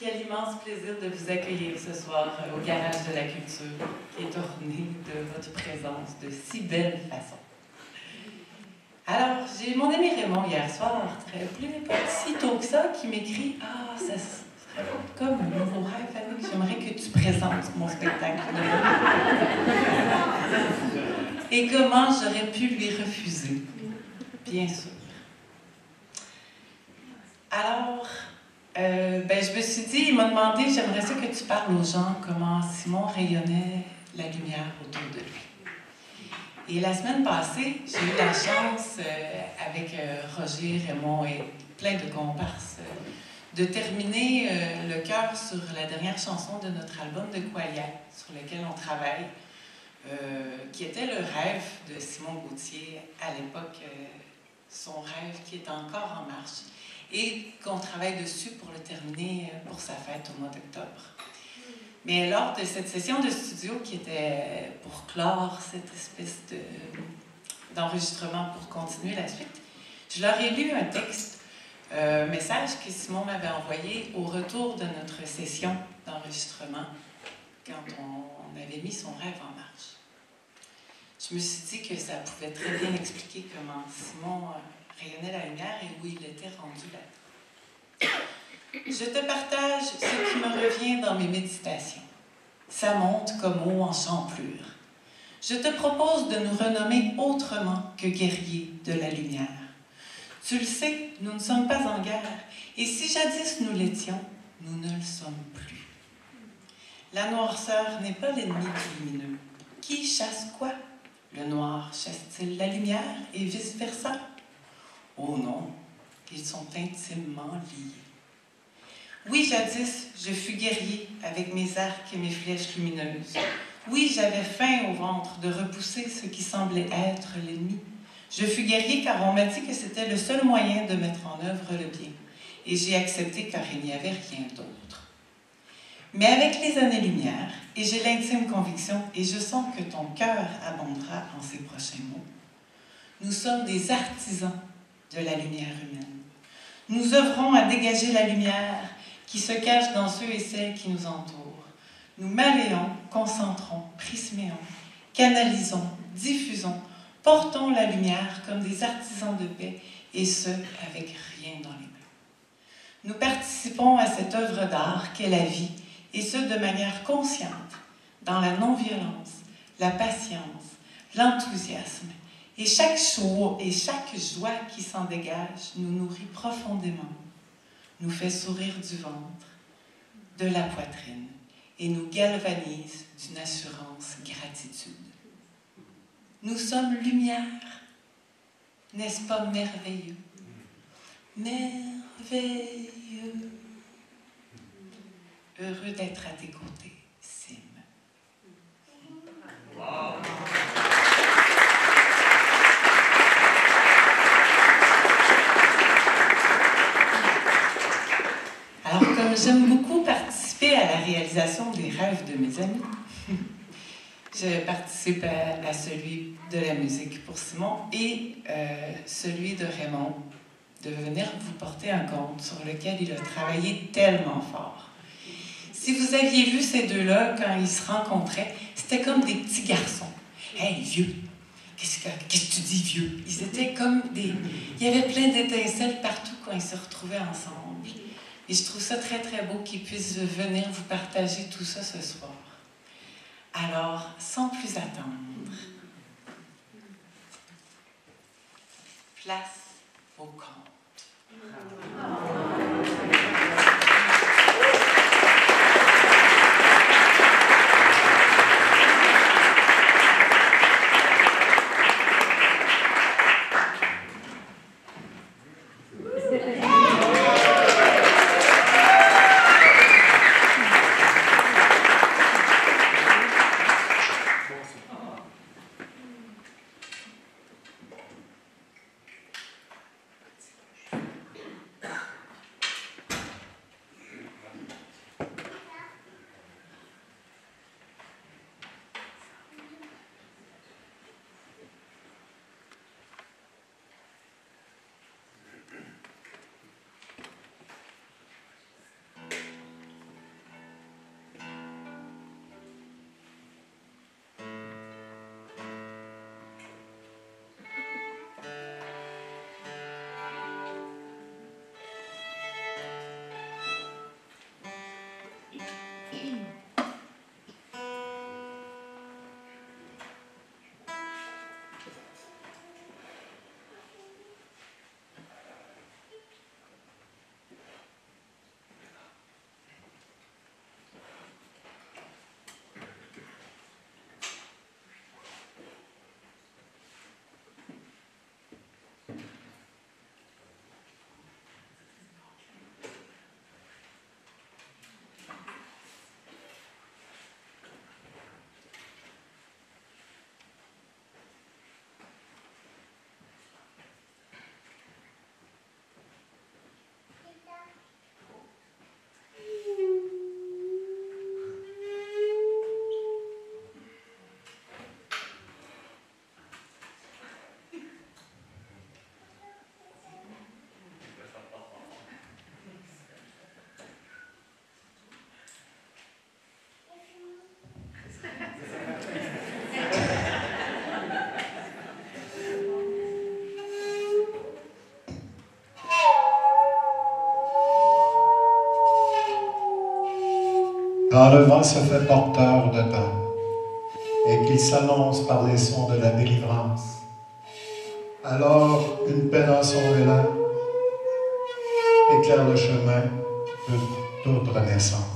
Quel immense plaisir de vous accueillir ce soir au Garage de la Culture, qui est orné de votre présence de si belle façon. Alors, j'ai mon ami Raymond hier soir, pas si tôt que ça, qui m'écrit « Ah, ça serait comme un nouveau rêve, Fanny, j'aimerais que tu présentes mon spectacle. » Et comment j'aurais pu lui refuser? Bien sûr. Alors, je me suis dit, il m'a demandé, j'aimerais ça que tu parles aux gens comment Simon rayonnait la lumière autour de lui. Et la semaine passée, j'ai eu la chance, avec Roger, Raymond et plein de comparses, de terminer le chœur sur la dernière chanson de notre album de Qualia, sur lequel on travaille, qui était le rêve de Simon Gauthier à l'époque, son rêve qui est encore en marche, et qu'on travaille dessus pour le terminer pour sa fête au mois d'octobre. Mais lors de cette session de studio qui était pour clore cette espèce d'enregistrement pour continuer la suite, je leur ai lu un texte, message que Simon m'avait envoyé au retour de notre session d'enregistrement quand on avait mis son rêve en marche. Je me suis dit que ça pouvait très bien expliquer comment Simon rayonnait la lumière et où il était rendu là. Je te partage ce qui me revient dans mes méditations. Ça monte comme eau en champlure. Je te propose de nous renommer autrement que guerriers de la lumière. Tu le sais, nous ne sommes pas en guerre, et si jadis nous l'étions, nous ne le sommes plus. La noirceur n'est pas l'ennemi du lumineux. Qui chasse quoi? Le noir chasse-t-il la lumière et vice-versa? Oh non, ils sont intimement liés. Oui, jadis, je fus guerrier avec mes arcs et mes flèches lumineuses. Oui, j'avais faim au ventre de repousser ce qui semblait être l'ennemi. Je fus guerrier car on m'a dit que c'était le seul moyen de mettre en œuvre le bien. Et j'ai accepté car il n'y avait rien d'autre. Mais avec les années-lumière, et j'ai l'intime conviction, et je sens que ton cœur abondera en ces prochains mots, nous sommes des artisans de la lumière humaine. Nous œuvrons à dégager la lumière qui se cache dans ceux et celles qui nous entourent. Nous maléons, concentrons, prisméons, canalisons, diffusons, portons la lumière comme des artisans de paix, et ce, avec rien dans les mains. Nous participons à cette œuvre d'art qu'est la vie, et ce, de manière consciente, dans la non-violence, la patience, l'enthousiasme, et chaque joie qui s'en dégage nous nourrit profondément, nous fait sourire du ventre, de la poitrine, et nous galvanise d'une assurance gratitude. Nous sommes lumière, n'est-ce pas merveilleux? Merveilleux. Heureux d'être à tes côtés, Sim. Wow. Alors, comme j'aime beaucoup participer à la réalisation des rêves de mes amis, je participe à celui de la musique pour Simon et celui de Raymond, de venir vous porter un conte sur lequel il a travaillé tellement fort. Si vous aviez vu ces deux-là quand ils se rencontraient, c'était comme des petits garçons. « Hey, vieux! Qu'est-ce que tu dis, vieux? » Ils étaient comme des... Il y avait plein d'étincelles partout quand ils se retrouvaient ensemble. Et je trouve ça très, très beau qu'ils puissent venir vous partager tout ça ce soir. Alors, sans plus attendre, place au conte. Quand le vent se fait porteur de temps et qu'il s'annonce par les sons de la délivrance, alors une paix dans son élan éclaire le chemin de toute renaissance.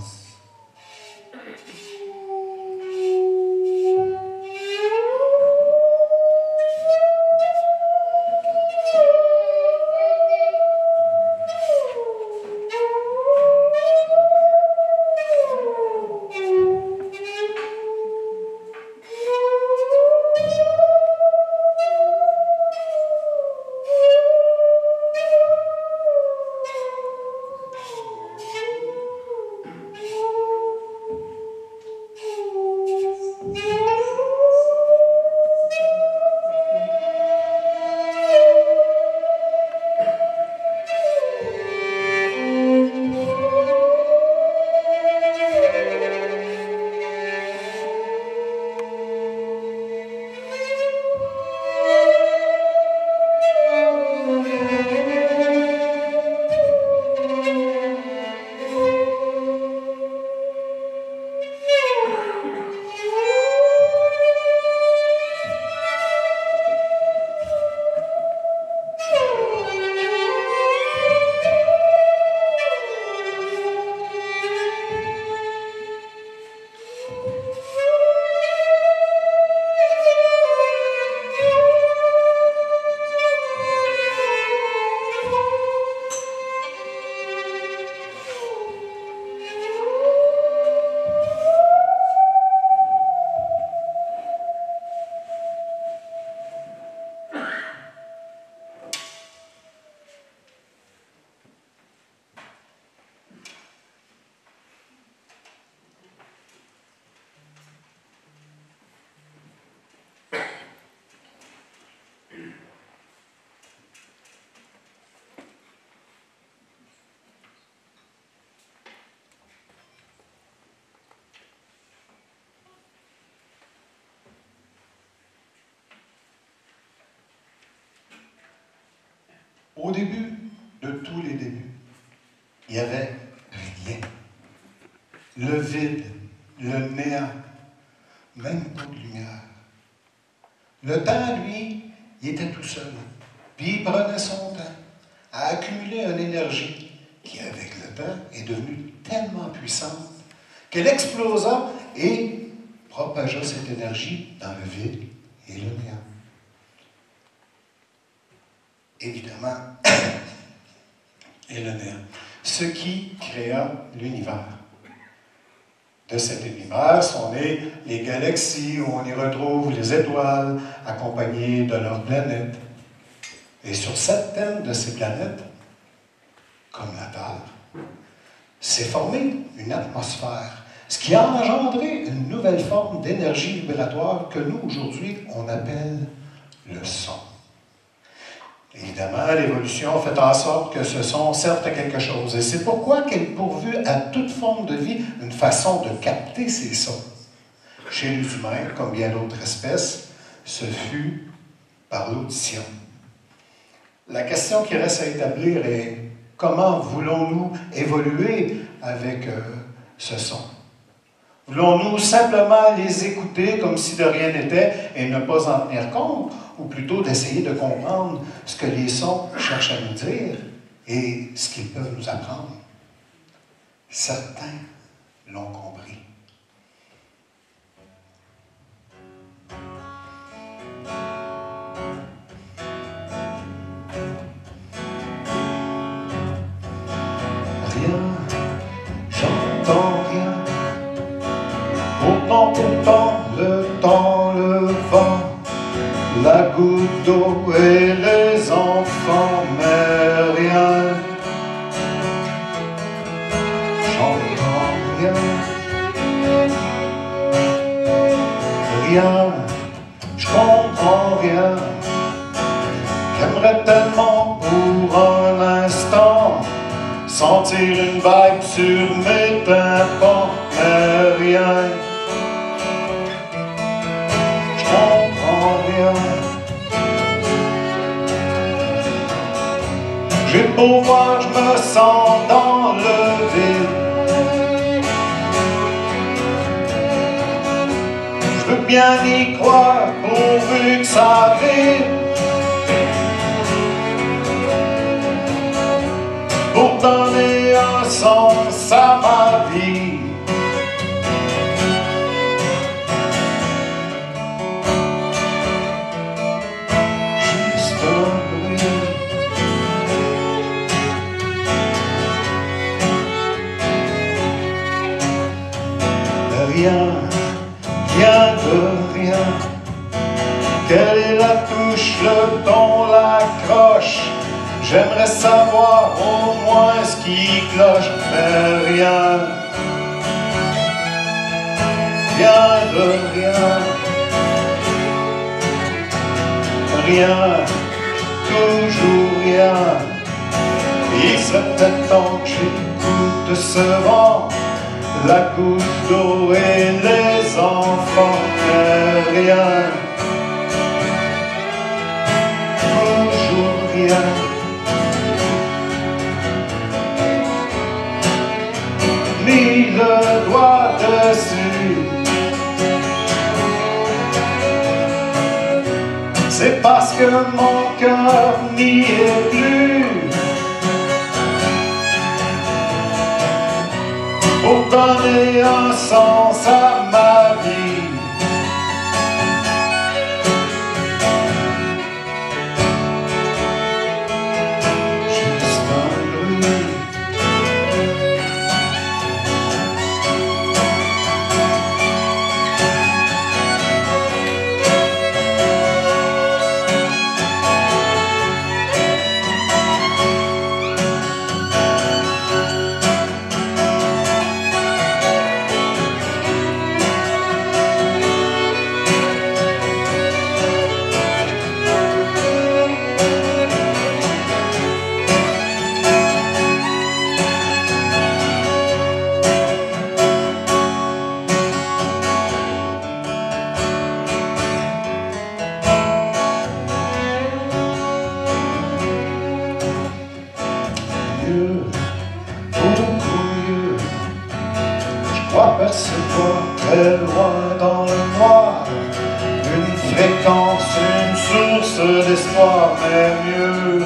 Au début de tous les débuts, il n'y avait rien. Le vide, le néant, même pas de lumière. Le temps, lui, il était tout seul. Puis il prenait son temps à accumuler une énergie qui, avec le temps, est devenue tellement puissante qu'elle explosa et propagea cette énergie dans le vide et le néant. Évidemment, et le néant. Ce qui créa l'univers. De cet univers sont nées les galaxies où on y retrouve les étoiles accompagnées de leurs planètes. Et sur certaines de ces planètes, comme la Terre, s'est formée une atmosphère, ce qui a engendré une nouvelle forme d'énergie vibratoire que nous, aujourd'hui, on appelle le son. Évidemment, l'évolution fait en sorte que ce son serve à quelque chose. Et c'est pourquoi qu'elle est pourvue à toute forme de vie une façon de capter ces sons. Chez les humains, comme bien d'autres espèces, ce fut par l'audition. La question qui reste à établir est comment voulons-nous évoluer avec ce son? Voulons-nous simplement les écouter comme si de rien n'était et ne pas en tenir compte, ou plutôt d'essayer de comprendre ce que les sons cherchent à nous dire et ce qu'ils peuvent nous apprendre? Certains l'ont compris. Rien, j'entends rien. Pourtant, le temps, le vent, la goutte d'eau et les enfants, mais rien. J'entends rien. Rien, je comprends rien. J'aimerais tellement pour un instant sentir une vague sur mes tympans, mais rien. Je comprends rien. J'ai beau voir, je me sens dans le vide. bien y croire pourvu que ça vive. Pour donner un sens à ma vie. Juste un bruit. Rien, rien de rien. Quelle est la touche, le ton, la croche? J'aimerais savoir au moins ce qui cloche, mais rien, rien de rien, rien, toujours rien. Il serait peut-être temps que j'écoute ce vent, la goutte d'eau et les enfants, mais rien, toujours rien. Mis le doigt dessus, c'est parce que mon cœur n'y est plus. Pour donner un sens à ma vie. Juste un bruit. Beaucoup mieux, je crois percevoir très loin dans le noir une fréquence, une source d'espoir, mais mieux,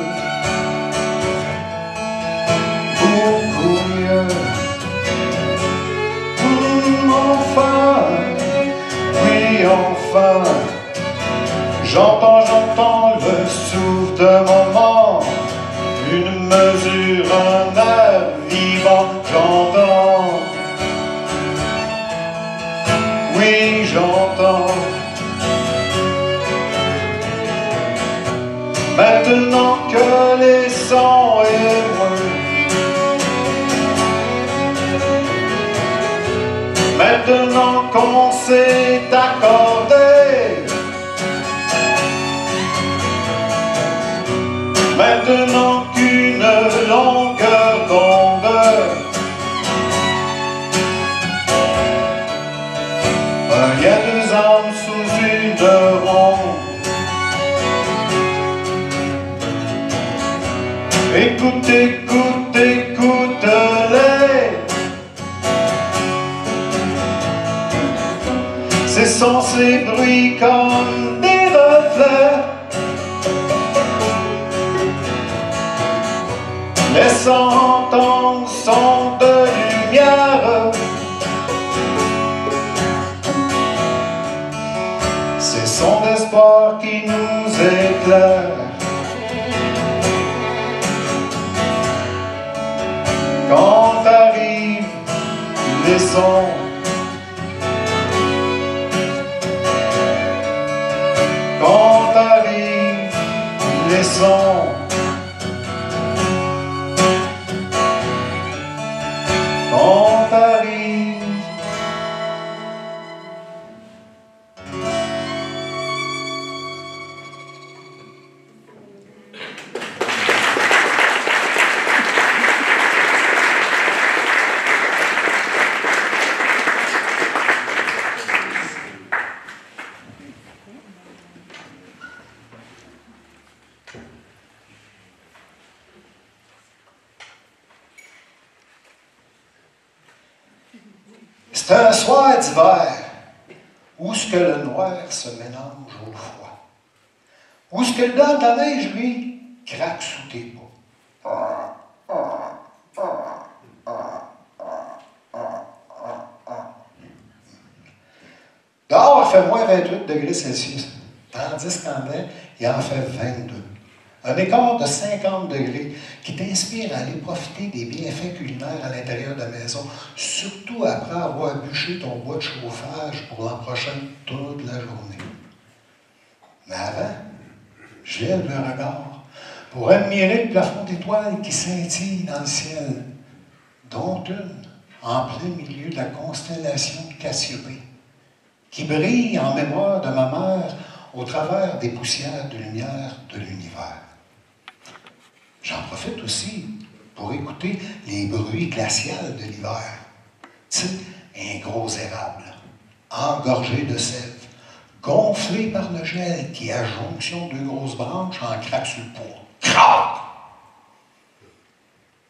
beaucoup mieux. Enfin, oui enfin, j'entends le souffle de moment. Une mesure, un air vivant, j'entends. Oui, j'entends. Maintenant que les sons émouent, maintenant qu'on s'est accordé, maintenant qu'une longueur d'onde, il y a deux âmes sous une ronde. Écoute, écoute, écoute-les. Ces sons, ces bruits comme des reflets, laissant entendre son de lumière. Ces sons d'espoir qui nous éclairent. Quand arrivent les sons, quand arrivent les sons, quand arrive. C'est un soir d'hiver. où ce que le noir se mélange au froid, où ce que le blanc de la neige, lui, craque sous tes pas. Dehors, il fait moins 28 degrés Celsius, tandis qu'en dedans, il en fait 22. Un écart de 50 degrés qui t'inspire à aller profiter des bienfaits culinaires à l'intérieur de la maison, surtout après avoir bûché ton bois de chauffage pour l'an prochain toute la journée. Mais avant, je lève le regard pour admirer le plafond d'étoiles qui scintille dans le ciel, dont une en plein milieu de la constellation de Cassiopée, qui brille en mémoire de ma mère au travers des poussières de lumière de l'univers. J'en profite aussi pour écouter les bruits glacials de l'hiver. Tu sais, un gros érable, engorgé de sève, gonflé par le gel qui, à jonction de deux grosses branches, en craque sur le poids. Crac!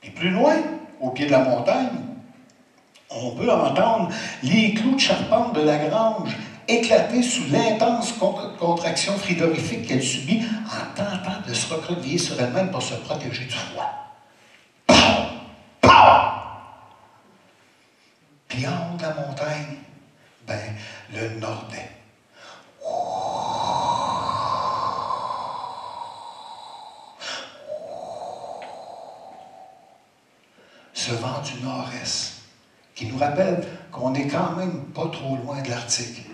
Et plus loin, au pied de la montagne, on peut entendre les clous de charpente de la grange éclater sous l'intense contraction frigorifique qu'elle subit en tentant de se recroqueviller sur elle-même pour se protéger du froid. Pow! Pow! Puis en haut de la montagne, le Nordais. Ce vent du nord-est qui nous rappelle qu'on n'est quand même pas trop loin de l'Arctique,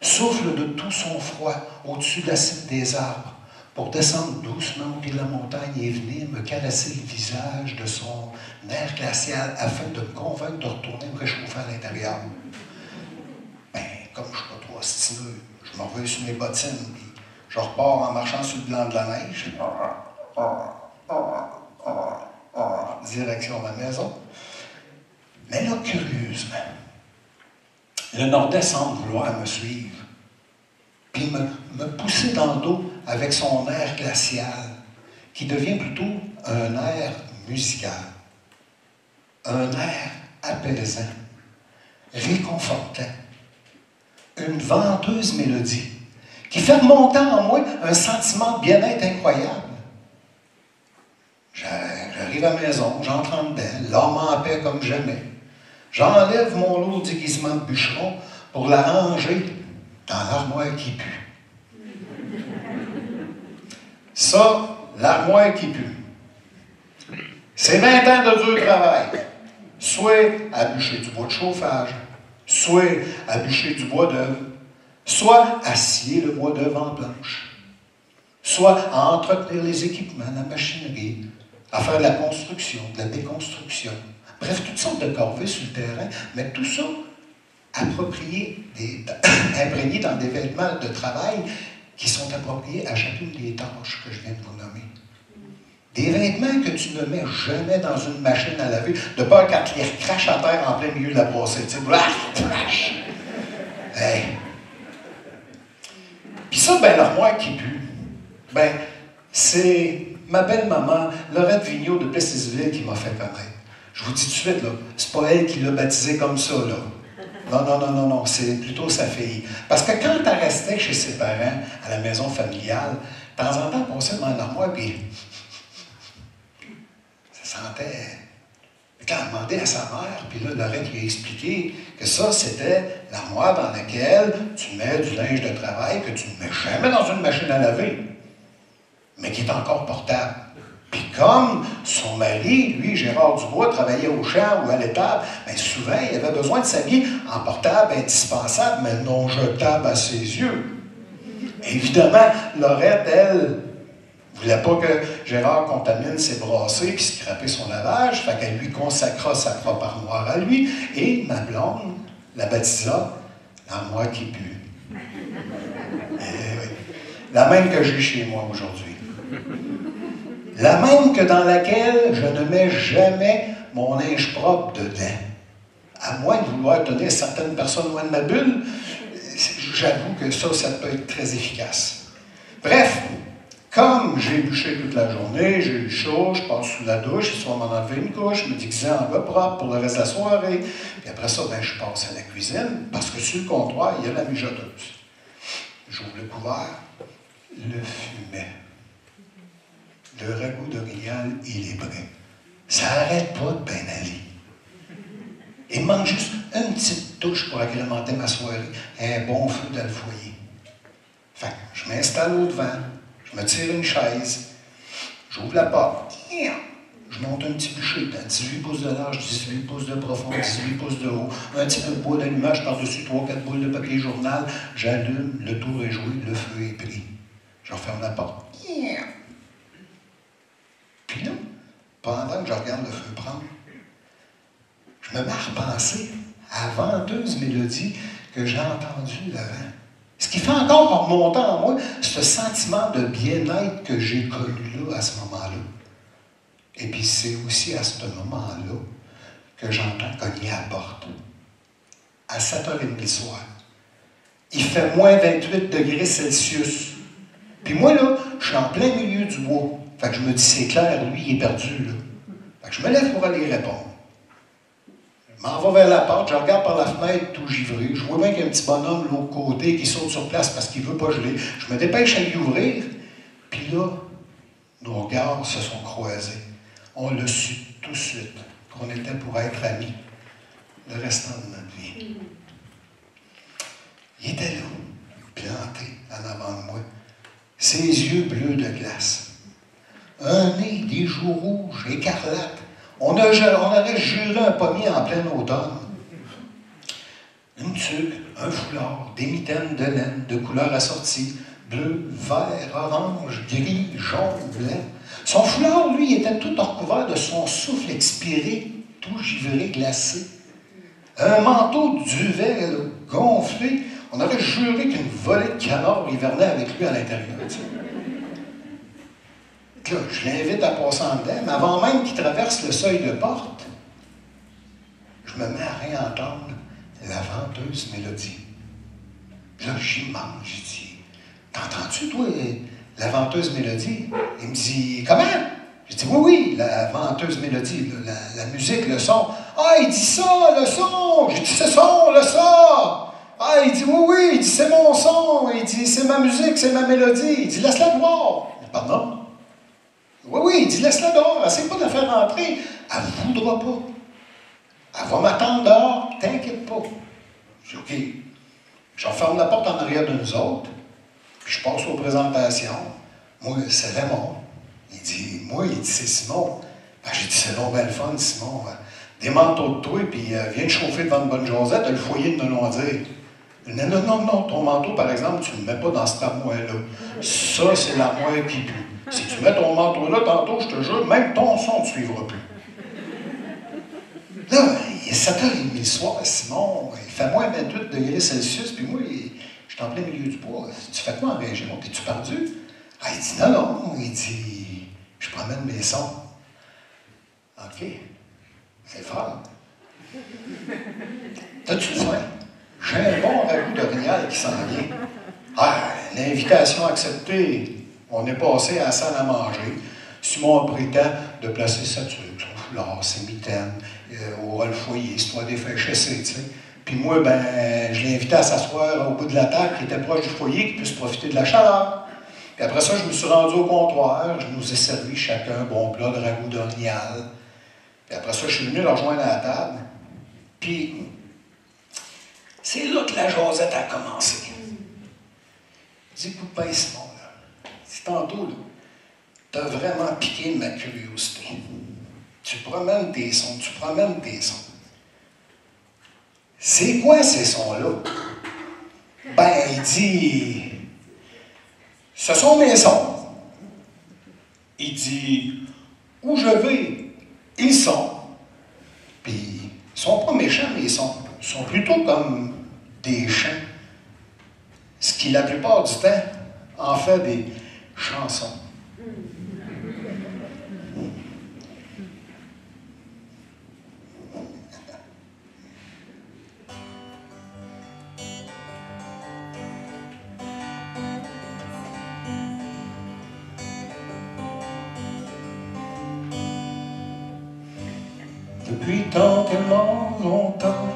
souffle de tout son froid au-dessus de la cime des arbres pour descendre doucement au pied de la montagne et venir me caresser le visage de son air glacial afin de me convaincre de retourner me réchauffer à l'intérieur. Comme je ne suis pas trop ostineux, je me reviens sur mes bottines puis je repars en marchant sur le blanc de la neige. Direction ma maison. Mais là, curieusement, le Nordais semble vouloir me suivre, puis me pousser dans le dos avec son air glacial, qui devient plutôt un air musical, un air apaisant, réconfortant, une venteuse mélodie qui fait remonter en moi un sentiment de bien-être incroyable. J'arrive à la maison, j'entre en dedans, l'homme en paix comme jamais. J'enlève mon lot de déguisement de bûcheron pour la ranger dans l'armoire qui pue. Ça, l'armoire qui pue. C'est 20 ans de dur travail. Soit à bûcher du bois de chauffage, soit à bûcher du bois d'œuvre, soit à scier le bois d'œuvre en planche, soit à entretenir les équipements, la machinerie, à faire de la construction, de la déconstruction. Bref, toutes sortes de corvées sur le terrain, mais tout ça approprié, imprégné dans des vêtements de travail qui sont appropriés à chacune des tâches que je viens de vous nommer. Des vêtements que tu ne mets jamais dans une machine à laver, de peur quand tu les recraches à terre en plein milieu de la brossée. Tu sais, hey. Puis ça, l'armoire qui pue, c'est ma belle-maman, Laurette Vigneault de Plessisville, qui m'a fait connaître. Je vous dis tout de suite, là, c'est pas elle qui l'a baptisé comme ça, là. Non, c'est plutôt sa fille. Parce que quand elle restait chez ses parents, à la maison familiale, de temps en temps, elle passait devant l'armoire, puis ça sentait... Quand elle demandait à sa mère, puis là, Laurette lui a expliqué que ça, c'était l'armoire dans laquelle tu mets du linge de travail que tu ne mets jamais dans une machine à laver, mais qui est encore portable. Puis comme son mari, lui, Gérard Dubois, travaillait au champ ou à l'étable, souvent, il avait besoin de s'habiller en portable indispensable, mais non jetable à ses yeux. Évidemment, Laurette, elle, ne voulait pas que Gérard contamine ses brassées puis scraper son lavage, fait qu'elle lui consacra sa propre armoire à lui, et ma blonde la baptisa l'armoire qui pue. Oui. La même que j'ai chez moi aujourd'hui. La même que dans laquelle je ne mets jamais mon linge propre dedans. À moins de vouloir donner à certaines personnes loin de ma bulle, j'avoue que ça peut être très efficace. Bref, Comme j'ai bûché toute la journée, j'ai eu chaud, je passe sous la douche, il soit m'en enlever une couche, je me déguisais en gars propre pour le reste de la soirée. Puis après ça, ben, je passe à la cuisine, parce que sur le comptoir, il y a la mijoteuse. J'ouvre le couvert, le fumet. Le ragoût d'orignal, il est prêt. Ça n'arrête pas de bien aller. Il manque juste une petite touche pour agrémenter ma soirée, un bon feu dans le foyer. Fait que je m'installe au devant, je me tire une chaise, j'ouvre la porte, je monte un petit bûcher, 18 pouces de large, 18 pouces de profond, 18 pouces de haut, un petit peu de bois d'allumage par-dessus 3-4 boules de papier journal, j'allume, le tour est joué, le feu est pris. Je referme la porte. Puis là, pendant que je regarde le feu prendre, je me mets à repenser à la venteuse mélodie que j'ai entendue avant. Ce qui fait encore remonter en moi ce sentiment de bien-être que j'ai connu là, à ce moment-là. Et puis c'est aussi à ce moment-là que j'entends cogner à la porte. À 7h30 le soir. Il fait moins 28 degrés Celsius. Puis moi, là, je suis en plein milieu du bois. Fait que je me dis, c'est clair, lui, il est perdu, là. Fait que je me lève pour aller répondre. Je m'en vais vers la porte, je regarde par la fenêtre tout givré. Je vois bien qu'il y a un petit bonhomme de l'autre côté qui saute sur place parce qu'il ne veut pas geler. Je me dépêche à lui ouvrir. Puis là, nos regards se sont croisés. On l'a su tout de suite qu'on était pour être amis le restant de notre vie. Il était là, planté en avant de moi. Ses yeux bleus de glace. Un nez, des joues rouges, écarlates. On aurait juré un pommier en plein automne. Une tuque, un foulard, des mitaines de laine de couleurs assorties, bleu, vert, orange, gris, jaune, blanc. Son foulard, lui, était tout recouvert de son souffle expiré, tout givré, glacé. Un manteau de duvet gonflé. On aurait juré qu'une volée de canards hivernait avec lui à l'intérieur. Là, je l'invite à passer en dedans, mais avant même qu'il traverse le seuil de porte, je me mets à réentendre la venteuse mélodie. Puis là, j'y mange, j'ai dit, t'entends-tu, toi, la venteuse mélodie? Il me dit, comment? J'ai dit, oui, oui, la venteuse mélodie, la musique, le son. Ah, il dit ça, le son! J'ai dit, c'est son, le son! Ah, il dit, oui, oui, il dit, c'est mon son! Il dit, c'est ma musique, c'est ma mélodie. Il dit, laisse-la voir. Pardon? Oui, oui, il dit, laisse-la dehors, essaie pas de la faire rentrer. Elle ne voudra pas. Elle va m'attendre dehors, t'inquiète pas. Je dis, OK. Je referme la porte en arrière de nous autres, puis je passe aux présentations. Moi, c'est Raymond. Il dit, c'est Simon. Ben, j'ai dit, c'est donc bien le fun, Simon. Des manteaux de toi, puis viens te chauffer devant une bonne Josette, t'as le foyer de Nelondir. Non, non, non, non, ton manteau, par exemple, tu ne le mets pas dans cette armoire-là. Ça, c'est l'armoire qui pue. Si tu mets ton manteau là, tantôt, je te jure, même ton son ne suivra plus. Là, il est 7h30 le soir, Simon, il fait moins 28 degrés Celsius, puis moi, je suis en plein milieu du bois. Tu fais quoi en région? T'es-tu perdu? Ah, il dit, non, non, il dit, je promène mes sons. OK, c'est fort. T'as-tu faim? J'ai un bon ragoût d'orignal qui s'en vient. Ah, l'invitation acceptée. On est passé à la salle à manger. Simon a pris le temps de placer sa tuque, son foulard, ses mitaines, au le foyer, histoire des faire chasser, tu sais. Puis moi, ben, je l'ai invité à s'asseoir au bout de la table qui était proche du foyer, qu'il puisse profiter de la chaleur. Puis après ça, je me suis rendu au comptoir, je nous ai servi chacun un bon plat de ragoût d'orignal. Puis après ça, je suis venu le rejoindre à la table. Puis, c'est là que la jasette a commencé. Je dis, écoute bien, Simon, là. C'est tantôt, là, t'as vraiment piqué ma curiosité. Tu promènes tes sons. C'est quoi ces sons-là? Ben, il dit, ce sont mes sons. Il dit, où je vais, ils sont. Puis, ils sont pas méchants, mes sons. Ils sont plutôt comme des chants. Ce qui, la plupart du temps, en fait des chansons. Depuis tant tellement longtemps,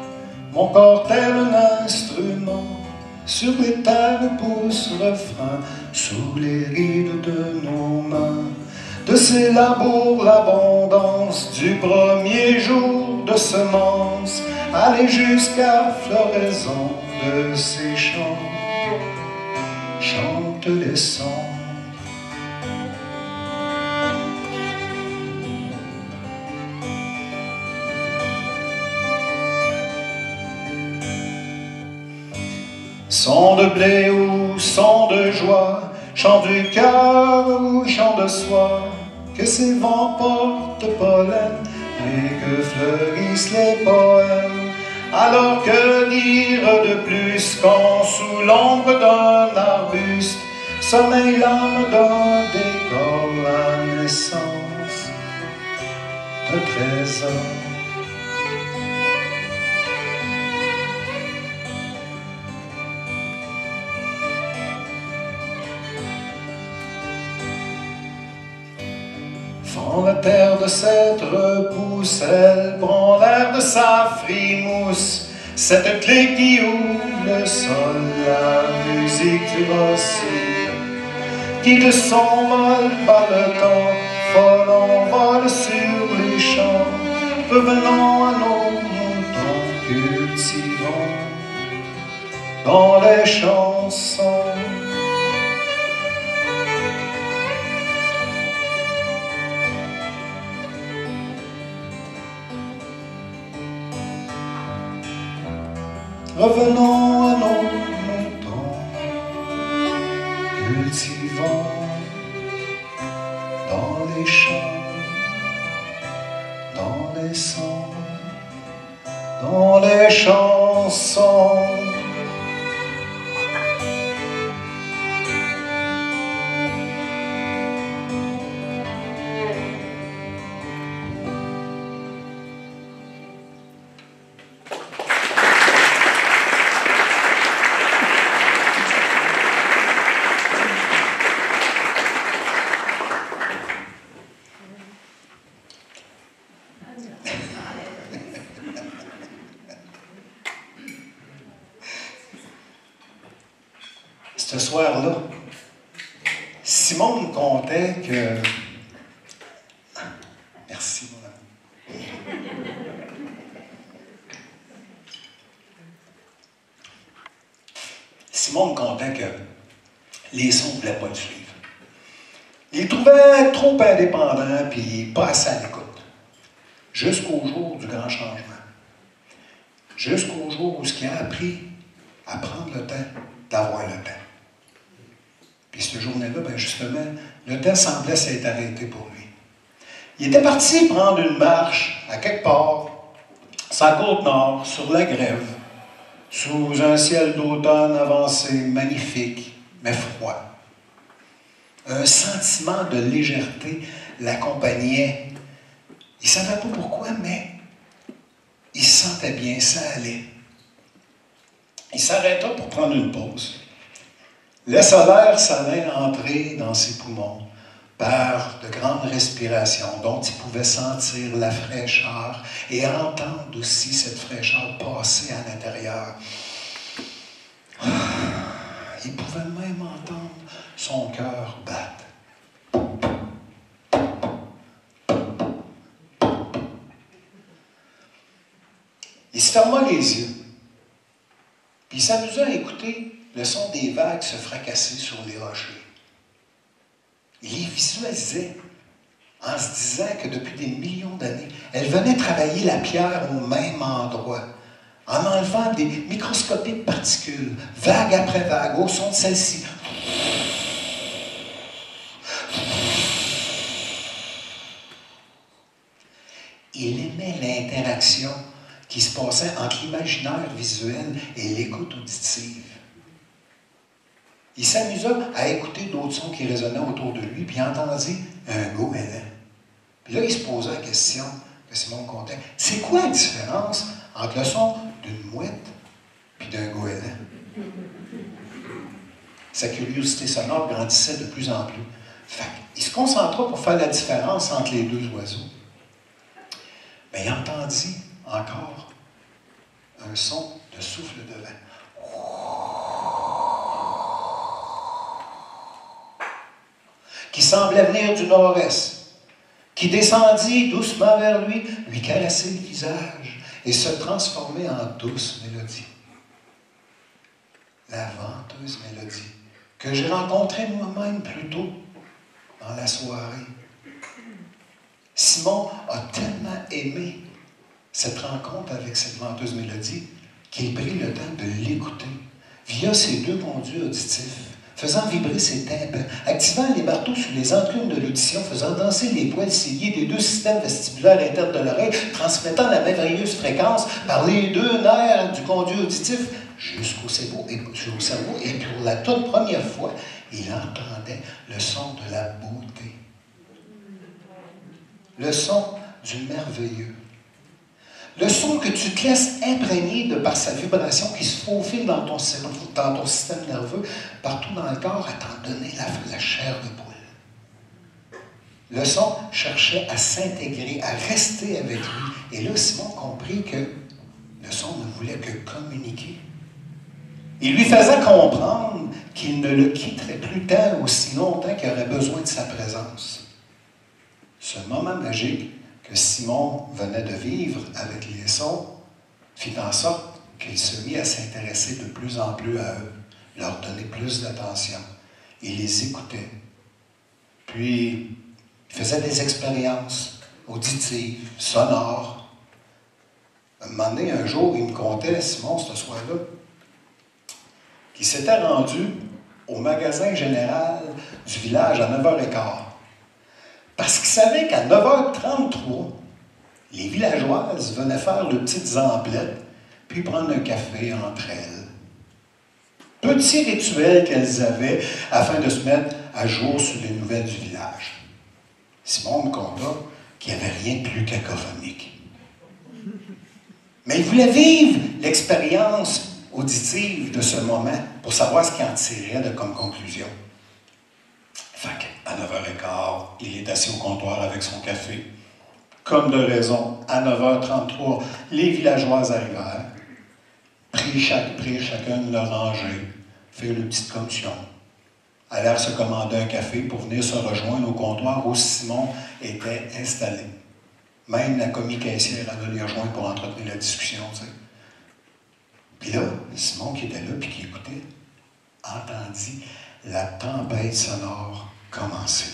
mon corps tel un instrument, sur les terres pousse refrain, sous les rides de nos mains. De ces labours l'abondance, du premier jour de semence, aller jusqu'à floraison de ces champs, chante les sons. Son de blé ou son de joie, chant du cœur ou chant de soi, que ces vents portent pollen et que fleurissent les poèmes. Alors que dire de plus quand sous l'ombre d'un arbuste sommeille l'âme d'un décor, la naissance de trésors. Fend la terre de cette repousse, elle prend l'air de sa frimousse, cette clé qui ouvre le sol, la musique du rossi, qui de son vol par le temps, folle en vole sur les champs, revenons à nos moutons, cultivons dans les chansons. Revenons à nos moutons, cultivons dans les champs, dans les sons, dans les chansons. Ce soir-là, Simone me contait que... Merci, mon ami. Simone me contait que les sons ne voulaient pas le suivre. Il le trouvait trop indépendant puis pas assez à l'écoute. Jusqu'au jour du grand changement. Jusqu'au jour où ce qui a appris à prendre le temps d'avoir le temps. Puis cette journée-là, ben justement, le temps semblait s'être arrêté pour lui. Il était parti prendre une marche à quelque part, sa côte nord, sur la grève, sous un ciel d'automne avancé, magnifique, mais froid. Un sentiment de légèreté l'accompagnait. Il ne savait pas pourquoi, mais il se sentait bien, ça allait. Il s'arrêta pour prendre une pause. Laissa l'air salin entrer dans ses poumons par de grandes respirations dont il pouvait sentir la fraîcheur et entendre aussi cette fraîcheur passer à l'intérieur. Il pouvait même entendre son cœur battre. Il se ferma les yeux, puis il s'amusa à écouter le son des vagues se fracasser sur les rochers. Il les visualisait en se disant que depuis des millions d'années, elle venait travailler la pierre au même endroit, en enlevant des microscopiques particules, vague après vague, au son de celle-ci. Il aimait l'interaction qui se passait entre l'imaginaire visuel et l'écoute auditive. Il s'amusa à écouter d'autres sons qui résonnaient autour de lui, puis il entendit un goéland. Puis là, il se posait la question que Simon me contait. C'est quoi la différence entre le son d'une mouette et d'un goéland? Sa curiosité sonore grandissait de plus en plus. Fait, il se concentra pour faire la différence entre les deux oiseaux. Mais il entendit encore un son de souffle de vent. Qui semblait venir du nord-est, qui descendit doucement vers lui, lui caressait le visage et se transformait en douce mélodie. La venteuse mélodie que j'ai rencontrée moi-même plus tôt dans la soirée. Simon a tellement aimé cette rencontre avec cette venteuse mélodie qu'il prit le temps de l'écouter via ses deux conduits auditifs, faisant vibrer ses tympans, activant les marteaux sous les enclumes de l'audition, faisant danser les poils ciliés des deux systèmes vestibulaires internes de l'oreille, transmettant la merveilleuse fréquence par les deux nerfs du conduit auditif jusqu'au cerveau et pour la toute première fois, il entendait le son de la beauté, le son du merveilleux. Le son que tu te laisses imprégner de par sa vibration qui se faufile dans ton cerveau, dans ton système nerveux, partout dans le corps, à t'en donner la chair de poule. Le son cherchait à s'intégrer, à rester avec lui. Et là, Simon comprit que le son ne voulait que communiquer. Il lui faisait comprendre qu'il ne le quitterait plus tant aussi longtemps qu'il aurait besoin de sa présence. Ce moment magique que Simon venait de vivre avec les sons fit en sorte qu'il se mit à s'intéresser de plus en plus à eux, leur donner plus d'attention. Il les écoutait. Puis, il faisait des expériences auditives, sonores. Un moment donné, un jour, il me contait, Simon, ce soir-là, qu'il s'était rendu au magasin général du village à 9h15. Parce qu'il savait qu'à 9h33, les villageoises venaient faire leurs petites emplettes, puis prendre un café entre elles. Petit rituel qu'elles avaient afin de se mettre à jour sur les nouvelles du village. Simon me conta qu'il n'y avait rien de plus cacophonique. Mais il voulait vivre l'expérience auditive de ce moment pour savoir ce qu'il en tirait de comme conclusion. Fait qu'à 9h15, il est assis au comptoir avec son café. Comme de raison, à 9h33, les villageoises arrivèrent, prirent chacune leur rangée, firent une petite commission, allèrent se commander un café pour venir se rejoindre au comptoir où Simon était installé. Même la commis caissière allait les rejoindre pour entretenir la discussion, tu sais. Puis là, Simon qui était là puis qui écoutait, entendit la tempête sonore commencer.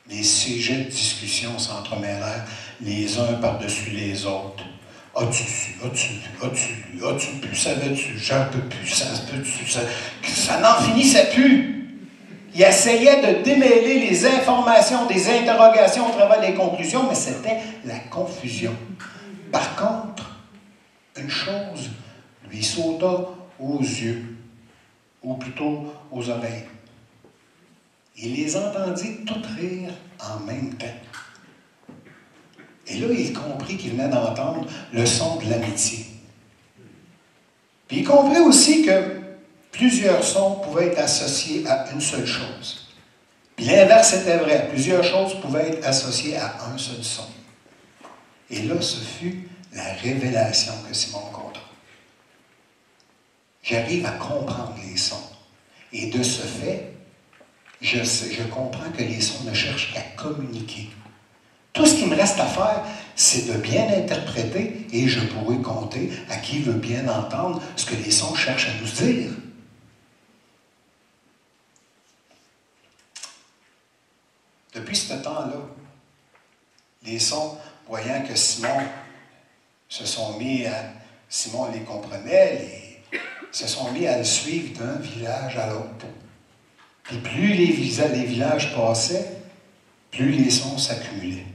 Les sujets de discussion s'entremêlèrent les uns par-dessus les autres. As-tu su? As-tu vu? As-tu lu? As-tu pu? Savais-tu? J'en peux plus. Ça se peut-tu? Ça n'en finissait plus. Il essayait de démêler les informations, des interrogations au travers des conclusions, mais c'était la confusion. Par contre, une chose lui sauta aux yeux, ou plutôt aux oreilles. Il les entendit toutes rire en même temps. Et là, il comprit qu'il venait d'entendre le son de l'amitié. Puis il comprit aussi que plusieurs sons pouvaient être associés à une seule chose. Puis l'inverse était vrai. Plusieurs choses pouvaient être associées à un seul son. Et là, ce fut la révélation que Simon conta. J'arrive à comprendre les sons. Et de ce fait, je comprends que les sons ne cherchent qu'à communiquer. Tout ce qui me reste à faire, c'est de bien interpréter et je pourrai compter à qui veut bien entendre ce que les sons cherchent à nous dire. Depuis ce temps-là, les sons, voyant que Simon les comprenait, se sont mis à le suivre d'un village à l'autre. Puis plus les villages passaient, plus les sons s'accumulaient.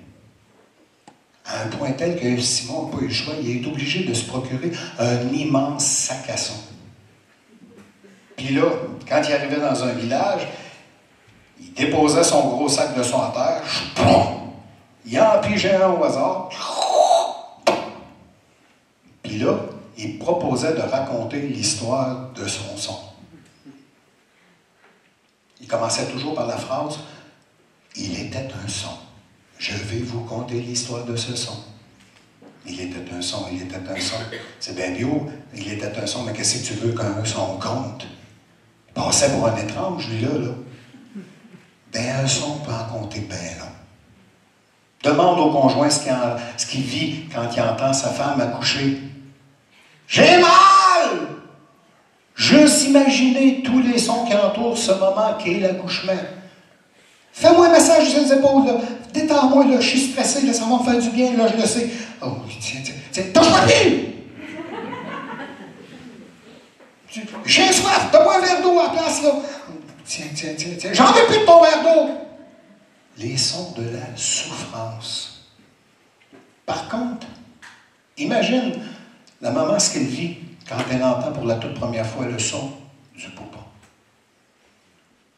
À un point tel que Simon n'a pas eu le choix, il est obligé de se procurer un immense sac à son. Puis là, quand il arrivait dans un village, il déposait son gros sac de son à terre, il en pigeait un au hasard, puis là, il proposait de raconter l'histoire de son son. Il commençait toujours par la phrase « Il était un son. Je vais vous conter l'histoire de ce son. Il était un son, il était un son. C'est bien bio, il était un son, mais qu'est-ce que tu veux qu'un son compte? Il passait pour un étrange, lui-là, là. Ben, un son peut en compter bien long. Demande au conjoint ce qu'il vit quand il entend sa femme accoucher. J'ai mal! Juste imaginer tous les sons qui entourent ce moment qu'est l'accouchement. Fais-moi un massage sur les épaules, là. Détends-moi, là. Je suis stressé, là. Ça va me faire du bien, là, je le sais. Oh, tiens, touche-moi plus! J'ai soif, donne-moi un verre d'eau à la place, là. Tiens. J'en veux plus de ton verre d'eau! Les sons de la souffrance. Par contre, imagine la maman ce qu'elle vit quand elle entend pour la toute première fois le son du poupon.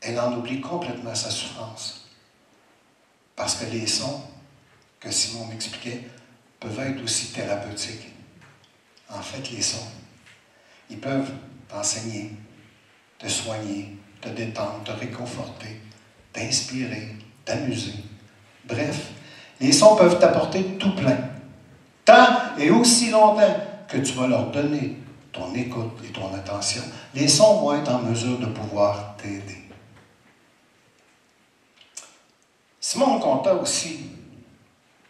Elle en oublie complètement sa souffrance. Parce que les sons, que Simon m'expliquait, peuvent être aussi thérapeutiques. En fait, les sons, ils peuvent t'enseigner, te soigner, te détendre, te réconforter, t'inspirer, t'amuser. Bref, les sons peuvent t'apporter tout plein. Tant et aussi longtemps que tu vas leur donner ton écoute et ton attention, les sons vont être en mesure de pouvoir t'aider. Simon conta aussi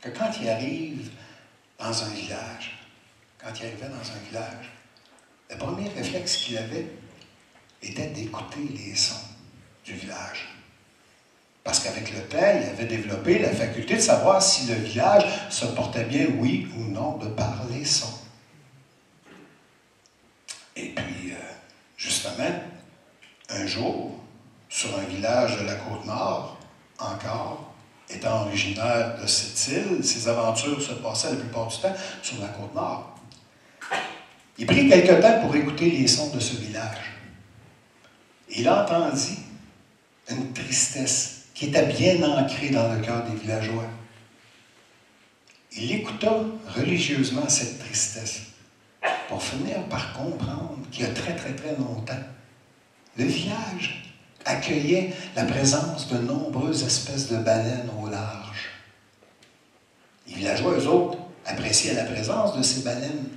que quand il arrive dans un village, quand il arrivait dans un village, le premier réflexe qu'il avait était d'écouter les sons du village. Parce qu'avec le temps, il avait développé la faculté de savoir si le village se portait bien, oui ou non, de par les sons. Et puis, justement, un jour, sur un village de la Côte-Nord, encore, étant originaire de cette île, ses aventures se passaient la plupart du temps sur la Côte-Nord. Il prit quelque temps pour écouter les sons de ce village. Il entendit une tristesse qui était bien ancrée dans le cœur des villageois. Il écouta religieusement cette tristesse pour finir par comprendre qu'il y a très, très, très longtemps, le village accueillait la présence de nombreuses espèces de baleines au large. Les villageois, eux autres, appréciaient la présence de ces baleines.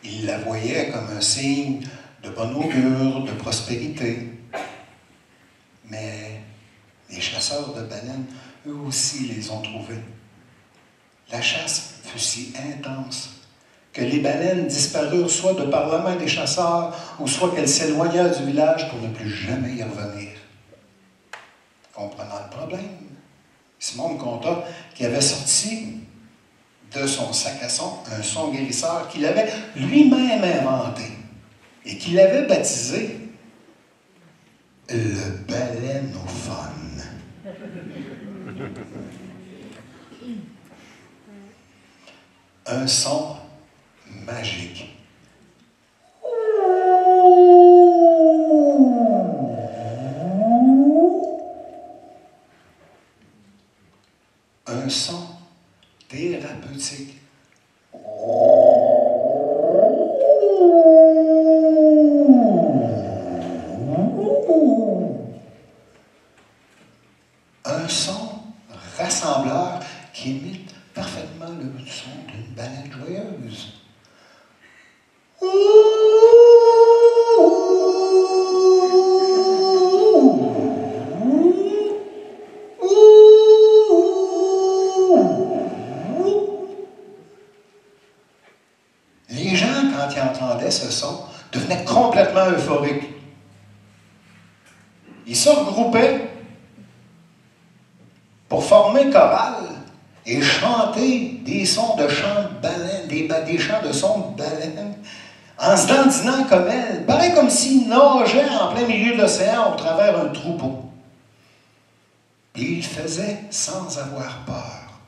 Ils la voyaient comme un signe de bon augure, de prospérité. Mais les chasseurs de baleines, eux aussi, les ont trouvés. La chasse fut si intense que les baleines disparurent soit de par la main des chasseurs, ou soit qu'elles s'éloignèrent du village pour ne plus jamais y revenir. Comprenant le problème, Simon me conta qu'il avait sorti de son sac à son un son guérisseur qu'il avait lui-même inventé et qu'il avait baptisé le baleineophone. Un son magique. Un son thérapeutique. Un son rassembleur qui imite parfaitement le son d'une baleine joyeuse. Les gens, quand ils entendaient ce son, devenaient complètement euphoriques. Ils se regroupaient pour former chorale et chanter des sons de chants de baleines, des chants de sons de baleines, en se dandinant comme elles, pareil comme s'ils nageaient en plein milieu de l'océan au travers un troupeau. Et ils le faisaient sans avoir peur,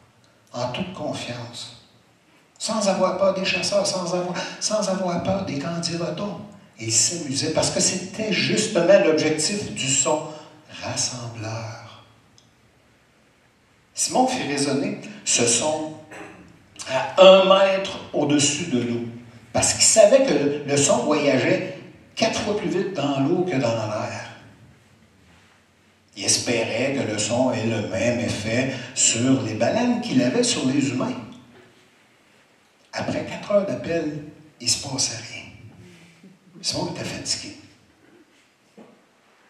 en toute confiance, sans avoir peur des chasseurs, sans avoir peur des candidatons. Ils s'amusaient parce que c'était justement l'objectif du son rassembleur. Simon fit résonner ce son à 1 mètre au-dessus de l'eau, parce qu'il savait que le son voyageait 4 fois plus vite dans l'eau que dans l'air. Il espérait que le son ait le même effet sur les baleines qu'il avait sur les humains. Après 4 heures d'appel, il ne se passait rien. Simon était fatigué.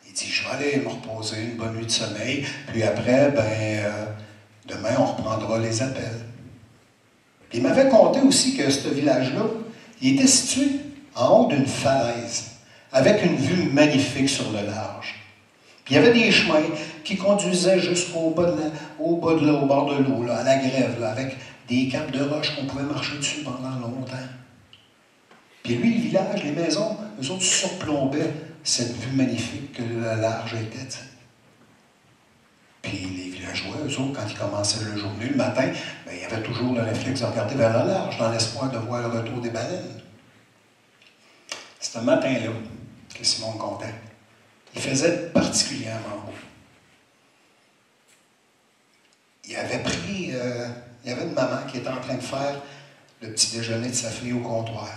Il dit, je vais aller me reposer, une bonne nuit de sommeil, puis après, demain, on reprendra les appels. Il m'avait conté aussi que ce village-là, il était situé en haut d'une falaise, avec une vue magnifique sur le large. Puis il y avait des chemins qui conduisaient jusqu'au bas au bord de l'eau, là, à la grève, là, avec des capes de roches qu'on pouvait marcher dessus pendant longtemps. Puis lui, le village, les maisons, eux autres surplombaient cette vue magnifique que le large était. T'sais. Puis les villageois, eux autres, quand ils commençaient la journée, le matin, bien, il y avait toujours le réflexe de regarder vers le large, dans l'espoir de voir le retour des baleines. C'est un matin-là que Simon me contait. Il faisait particulièrement beau. Il y avait une maman qui était en train de faire le petit déjeuner de sa fille au comptoir.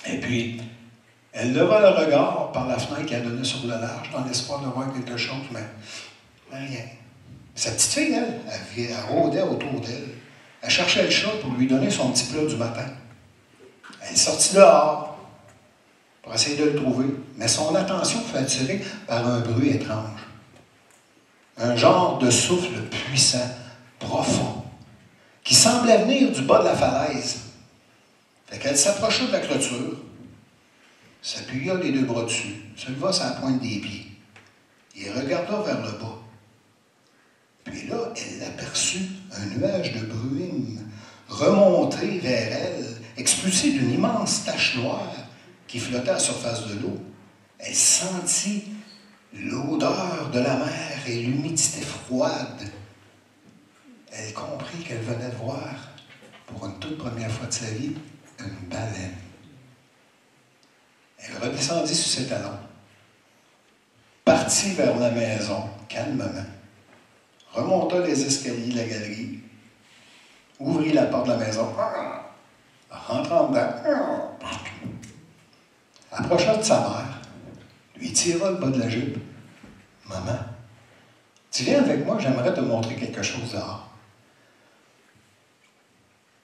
Et puis, elle leva le regard par la fenêtre qui a donné sur le large, dans l'espoir de voir quelque chose, mais rien. Sa petite fille, elle rôdait autour d'elle. Elle cherchait le chat pour lui donner son petit plat du matin. Elle est sortie dehors pour essayer de le trouver, mais son attention fut attirée par un bruit étrange. Un genre de souffle puissant, profond, qui semblait venir du bas de la falaise. Fait qu'elle s'approcha de la clôture, s'appuya les 2 bras dessus, se leva sur la pointe des pieds, et regarda vers le bas. Puis là, elle aperçut un nuage de bruine remonter vers elle, expulsé d'une immense tache noire qui flottait à la surface de l'eau. Elle sentit l'odeur de la mer et l'humidité froide. Elle comprit qu'elle venait de voir, pour une toute première fois de sa vie, une baleine. Elle redescendit sur ses talons, partit vers la maison, calmement, remonta les escaliers de la galerie, ouvrit la porte de la maison, rentra dedans, approcha de sa mère, lui tira le bas de la jupe. « Maman, tu viens avec moi, j'aimerais te montrer quelque chose dehors. »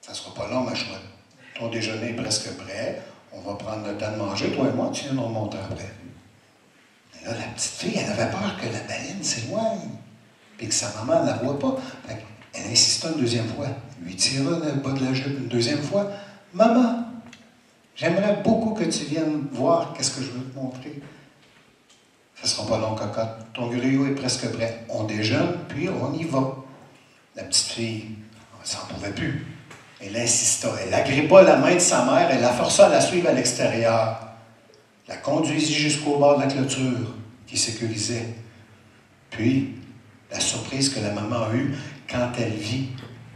« Ça ne sera pas long, ma chouette. Ton déjeuner est presque prêt. On va prendre le temps de manger. Toi et moi, tu viens nous remonter après. » Mais là, la petite fille, elle avait peur que la baleine s'éloigne, puis que sa maman ne la voie pas. Elle insista une 2e fois. Lui tira le bas de la jupe une 2e fois. « Maman, j'aimerais beaucoup que tu viennes voir qu'est-ce que je veux te montrer. » « Ça ne sera pas long, cocotte. Ton griot est presque prêt. On déjeune, puis on y va. » La petite fille, elle s'en pouvait plus. Elle insista. Elle agrippa la main de sa mère et la força à la suivre à l'extérieur. La conduisit jusqu'au bord de la clôture qui sécurisait. Puis, la surprise que la maman a eue quand elle vit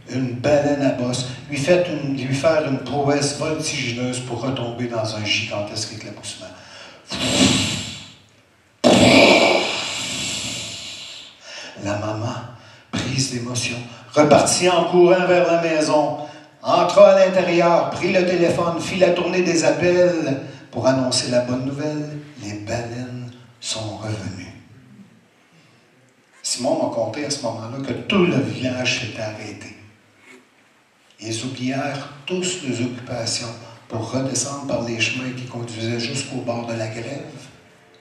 une baleine à bosse lui faire une prouesse voltigineuse pour retomber dans un gigantesque éclaboussement. La maman, prise d'émotion, repartit en courant vers la maison, entra à l'intérieur, prit le téléphone, fit la tournée des appels pour annoncer la bonne nouvelle. Les baleines sont revenues. Simon m'a conté à ce moment-là que tout le village s'était arrêté. Ils oublièrent tous leurs occupations pour redescendre par les chemins qui conduisaient jusqu'au bord de la grève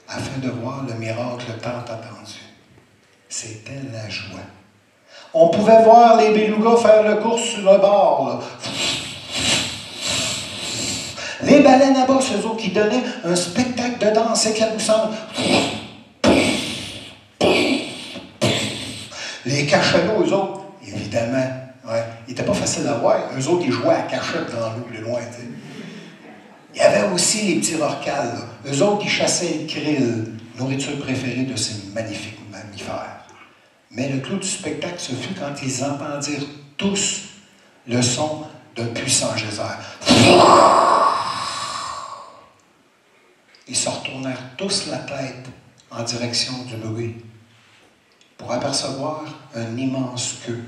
afin de voir le miracle tant attendu. C'était la joie. On pouvait voir les belugas faire le cours sur le bord. Là. Les baleines à bosse, eux autres, qui donnaient un spectacle de danse éclaboussante. Les cachalots, eux autres, évidemment, ils n'étaient pas faciles à voir. Eux autres, ils jouaient à cachette dans l'eau plus loin. T'sais. Il y avait aussi les petits rorquals. Là. Eux autres, ils chassaient le krill, nourriture préférée de ces magnifiques mammifères. Mais le clou du spectacle, ce fut quand ils entendirent tous le son d'un puissant geyser. Ils se retournèrent tous la tête en direction du bruit pour apercevoir un immense queue,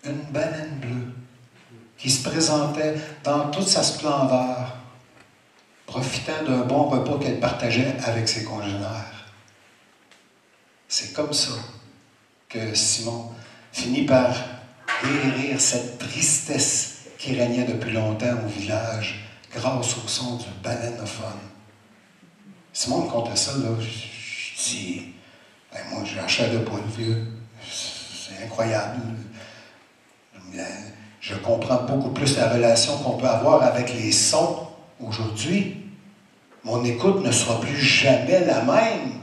une baleine bleue qui se présentait dans toute sa splendeur, profitant d'un bon repas qu'elle partageait avec ses congénères. C'est comme ça que Simon finit par guérir cette tristesse qui régnait depuis longtemps au village grâce au son du balénophone. Simon me contait ça, là, je dis, ben moi j'ai la chair de poule, vieux. C'est incroyable. Je comprends beaucoup plus la relation qu'on peut avoir avec les sons aujourd'hui. Mon écoute ne sera plus jamais la même.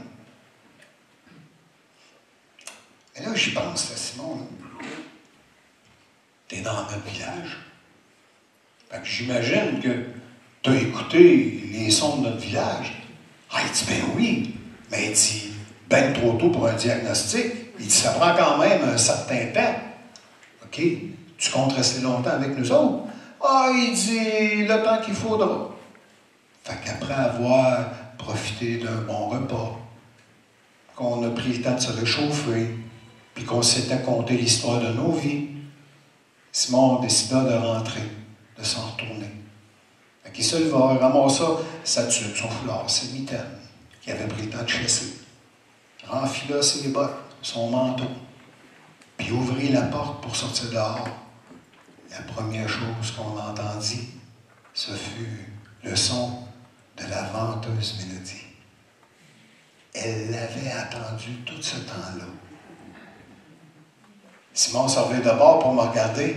Mais là, j'y pense, là, Simon. Tu es dans notre village. Fait que j'imagine que tu as écouté les sons de notre village. Ah, il dit, ben oui. Mais il dit, ben trop tôt pour un diagnostic. Il dit, ça prend quand même un certain temps. OK, tu comptes rester longtemps avec nous autres? Ah, il dit, le temps qu'il faudra. Fait qu'après avoir profité d'un bon repas, qu'on a pris le temps de se réchauffer, puis qu'on s'était conté l'histoire de nos vies, Simon décida de rentrer, de s'en retourner. Fait qu'il se leva, ramassa sa tuque, son foulard, ses mitaines, qu'il avait pris le temps de chasser, renfila ses bottes, son manteau, puis ouvrit la porte pour sortir dehors. La première chose qu'on entendit, ce fut le son de la venteuse mélodie. Elle l'avait attendu tout ce temps-là. Simon se revint de bord pour me regarder.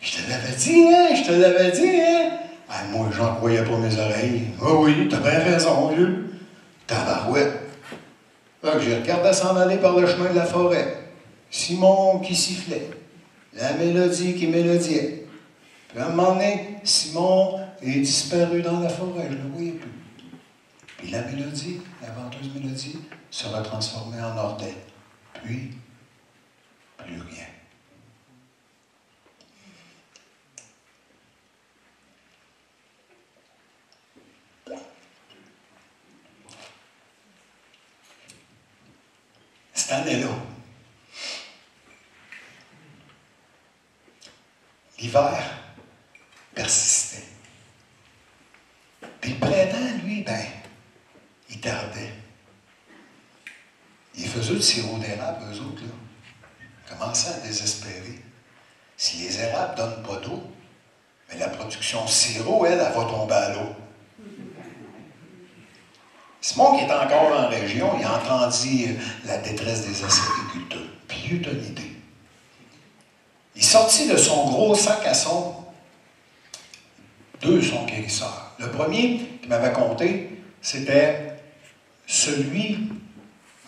Je te l'avais dit, hein? Je te l'avais dit, hein? Ah, moi, j'en croyais pas mes oreilles. Oh oui, t'as bien raison, vieux. Tabarouette. Là, j'ai regardé s'en aller par le chemin de la forêt. Simon qui sifflait. La mélodie qui mélodiait. Puis à un moment donné, Simon est disparu dans la forêt. Je ne le voyais plus. Puis la mélodie, la venteuse mélodie, sera transformée en ordet. Puis, plus rien. Cette année-là, l'hiver persistait. Puis le printemps, lui, ben, il tardait. Ils faisaient le sirop d'érable, eux autres, là. Ils commençaient à désespérer. Si les érables ne donnent pas d'eau, mais la production sirop, elle va tomber à l'eau. Simon, qui est encore en région, il entendit la détresse des acériculteurs. Puis il eut une idée. Il sortit de son gros sac à son 2 sons guérisseurs. Le premier qu'il m'avait conté, c'était celui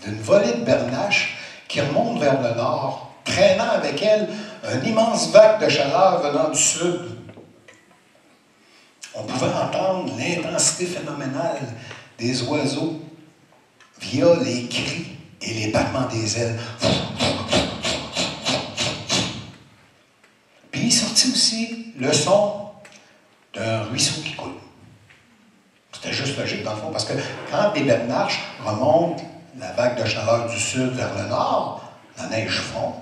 d'une volée de bernache qui remonte vers le nord, traînant avec elle une immense vague de chaleur venant du sud. On pouvait entendre l'intensité phénoménale des oiseaux via les cris et les battements des ailes. Puis il sortit aussi le son d'un ruisseau qui coule. C'était juste logique dans le fond, parce que quand des bernaches remontent la vague de chaleur du sud vers le nord, la neige fond,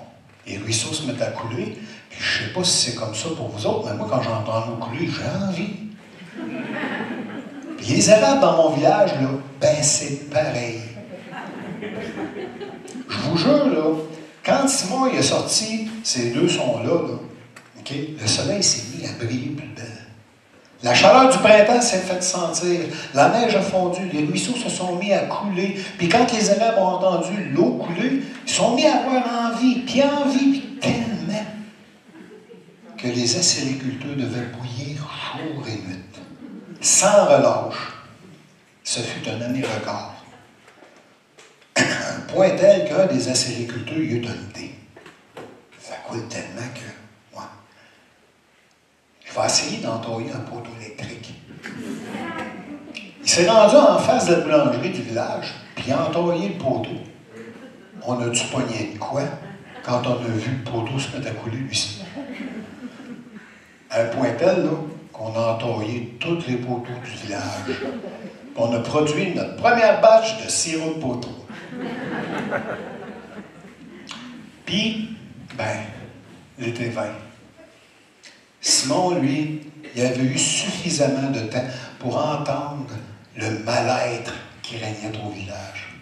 les ruisseaux se mettent à couler. Puis je ne sais pas si c'est comme ça pour vous autres, mais moi, quand j'entends l'eau couler, j'ai envie. Puis les érables dans mon village, là, ben c'est pareil. Je vous jure, là, quand Simon il a sorti ces 2 sons-là, là, okay, le soleil s'est mis à briller plus belle. La chaleur du printemps s'est faite sentir. La neige a fondu, les ruisseaux se sont mis à couler. Puis quand les élèves ont entendu l'eau couler, ils sont mis à avoir envie, puis tellement que les acériculteurs devaient bouillir jour et nuit, sans relâche. Ce fut une année record. Un point tel qu'un des acériculteurs y eut une idée. Ça coule tellement que, moi, je vais essayer d'entailler un poteau électrique. Il s'est rendu en face de la boulangerie du village, puis il a entaillé le poteau. On a dû pogner de quoi quand on a vu le poteau se mettre à couler, lui-ci. À un point tel, là, qu'on a entaillé tous les poteaux du village. On a produit notre première batch de sirop de poteau. Puis, ben, l'été vint. Simon, lui, il avait eu suffisamment de temps pour entendre le mal-être qui régnait au village.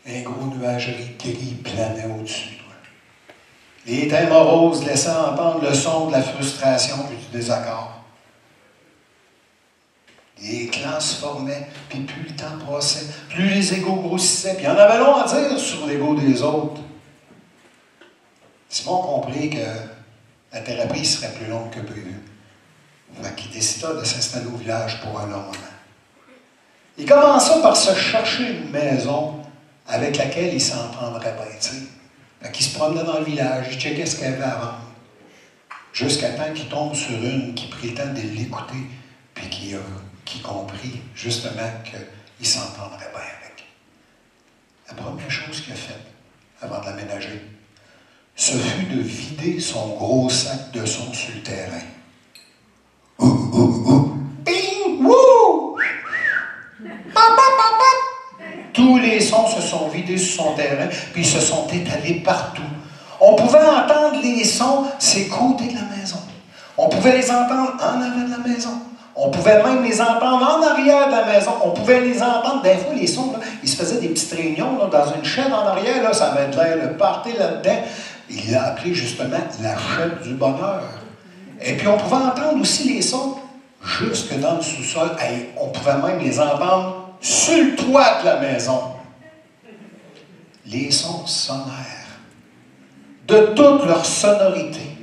Un gros nuage gris planait au-dessus de toi. Les teintes moroses laissaient entendre le son de la frustration et du désaccord. Les clans se formaient, puis plus le temps passait, plus les égos grossissaient, puis il y en avait long à dire sur l'ego des autres. Simon comprit que la thérapie serait plus longue que prévu. Fait qu'il décida de s'installer au village pour un long moment. Il commença par se chercher une maison avec laquelle il s'entendrait bien, tu sais. Fait qu'il se promenait dans le village, il checkait ce qu'il y avait à vendre. Jusqu'à temps qu'il tombe sur une qui prit le temps de l'écouter, puis qui comprit justement qu'il s'entendrait bien avec. La première chose qu'il a faite avant de l'aménager, ce fut de vider son gros sac de son sur le terrain. Ouh, ouh, ouh. Bing! Wouh! Tous les sons se sont vidés sur son terrain, puis ils se sont étalés partout. On pouvait entendre les sons ses côtés de la maison. On pouvait les entendre en avant de la maison. On pouvait même les entendre en arrière de la maison. On pouvait les entendre. Des fois, les sons, là, ils se faisaient des petites réunions là, dans une chaîne en arrière. Là, ça avait l'air le party là-dedans. Il l'a appelé justement la chaîne du bonheur. Et puis, on pouvait entendre aussi les sons jusque dans le sous-sol. Et on pouvait même les entendre sur le toit de la maison. Les sons sonnèrent de toute leur sonorité,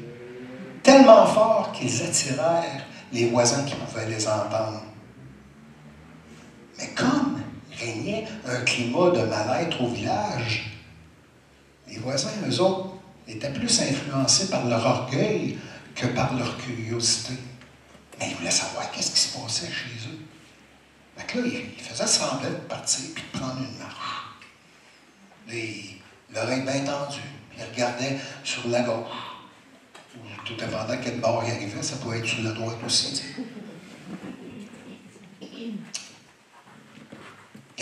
tellement fort qu'ils attirèrent les voisins qui pouvaient les entendre. Mais comme régnait un climat de mal-être au village, les voisins, eux autres, étaient plus influencés par leur orgueil que par leur curiosité. Mais ils voulaient savoir qu'est-ce qui se passait chez eux. Fait que là, ils faisaient semblant de partir puis de prendre une marche. L'oreille bien tendue, puis ils regardaient sur la gauche. Ou tout dépendant quel bord il arrivait, ça pouvait être sur la droite aussi. T'sais. Ils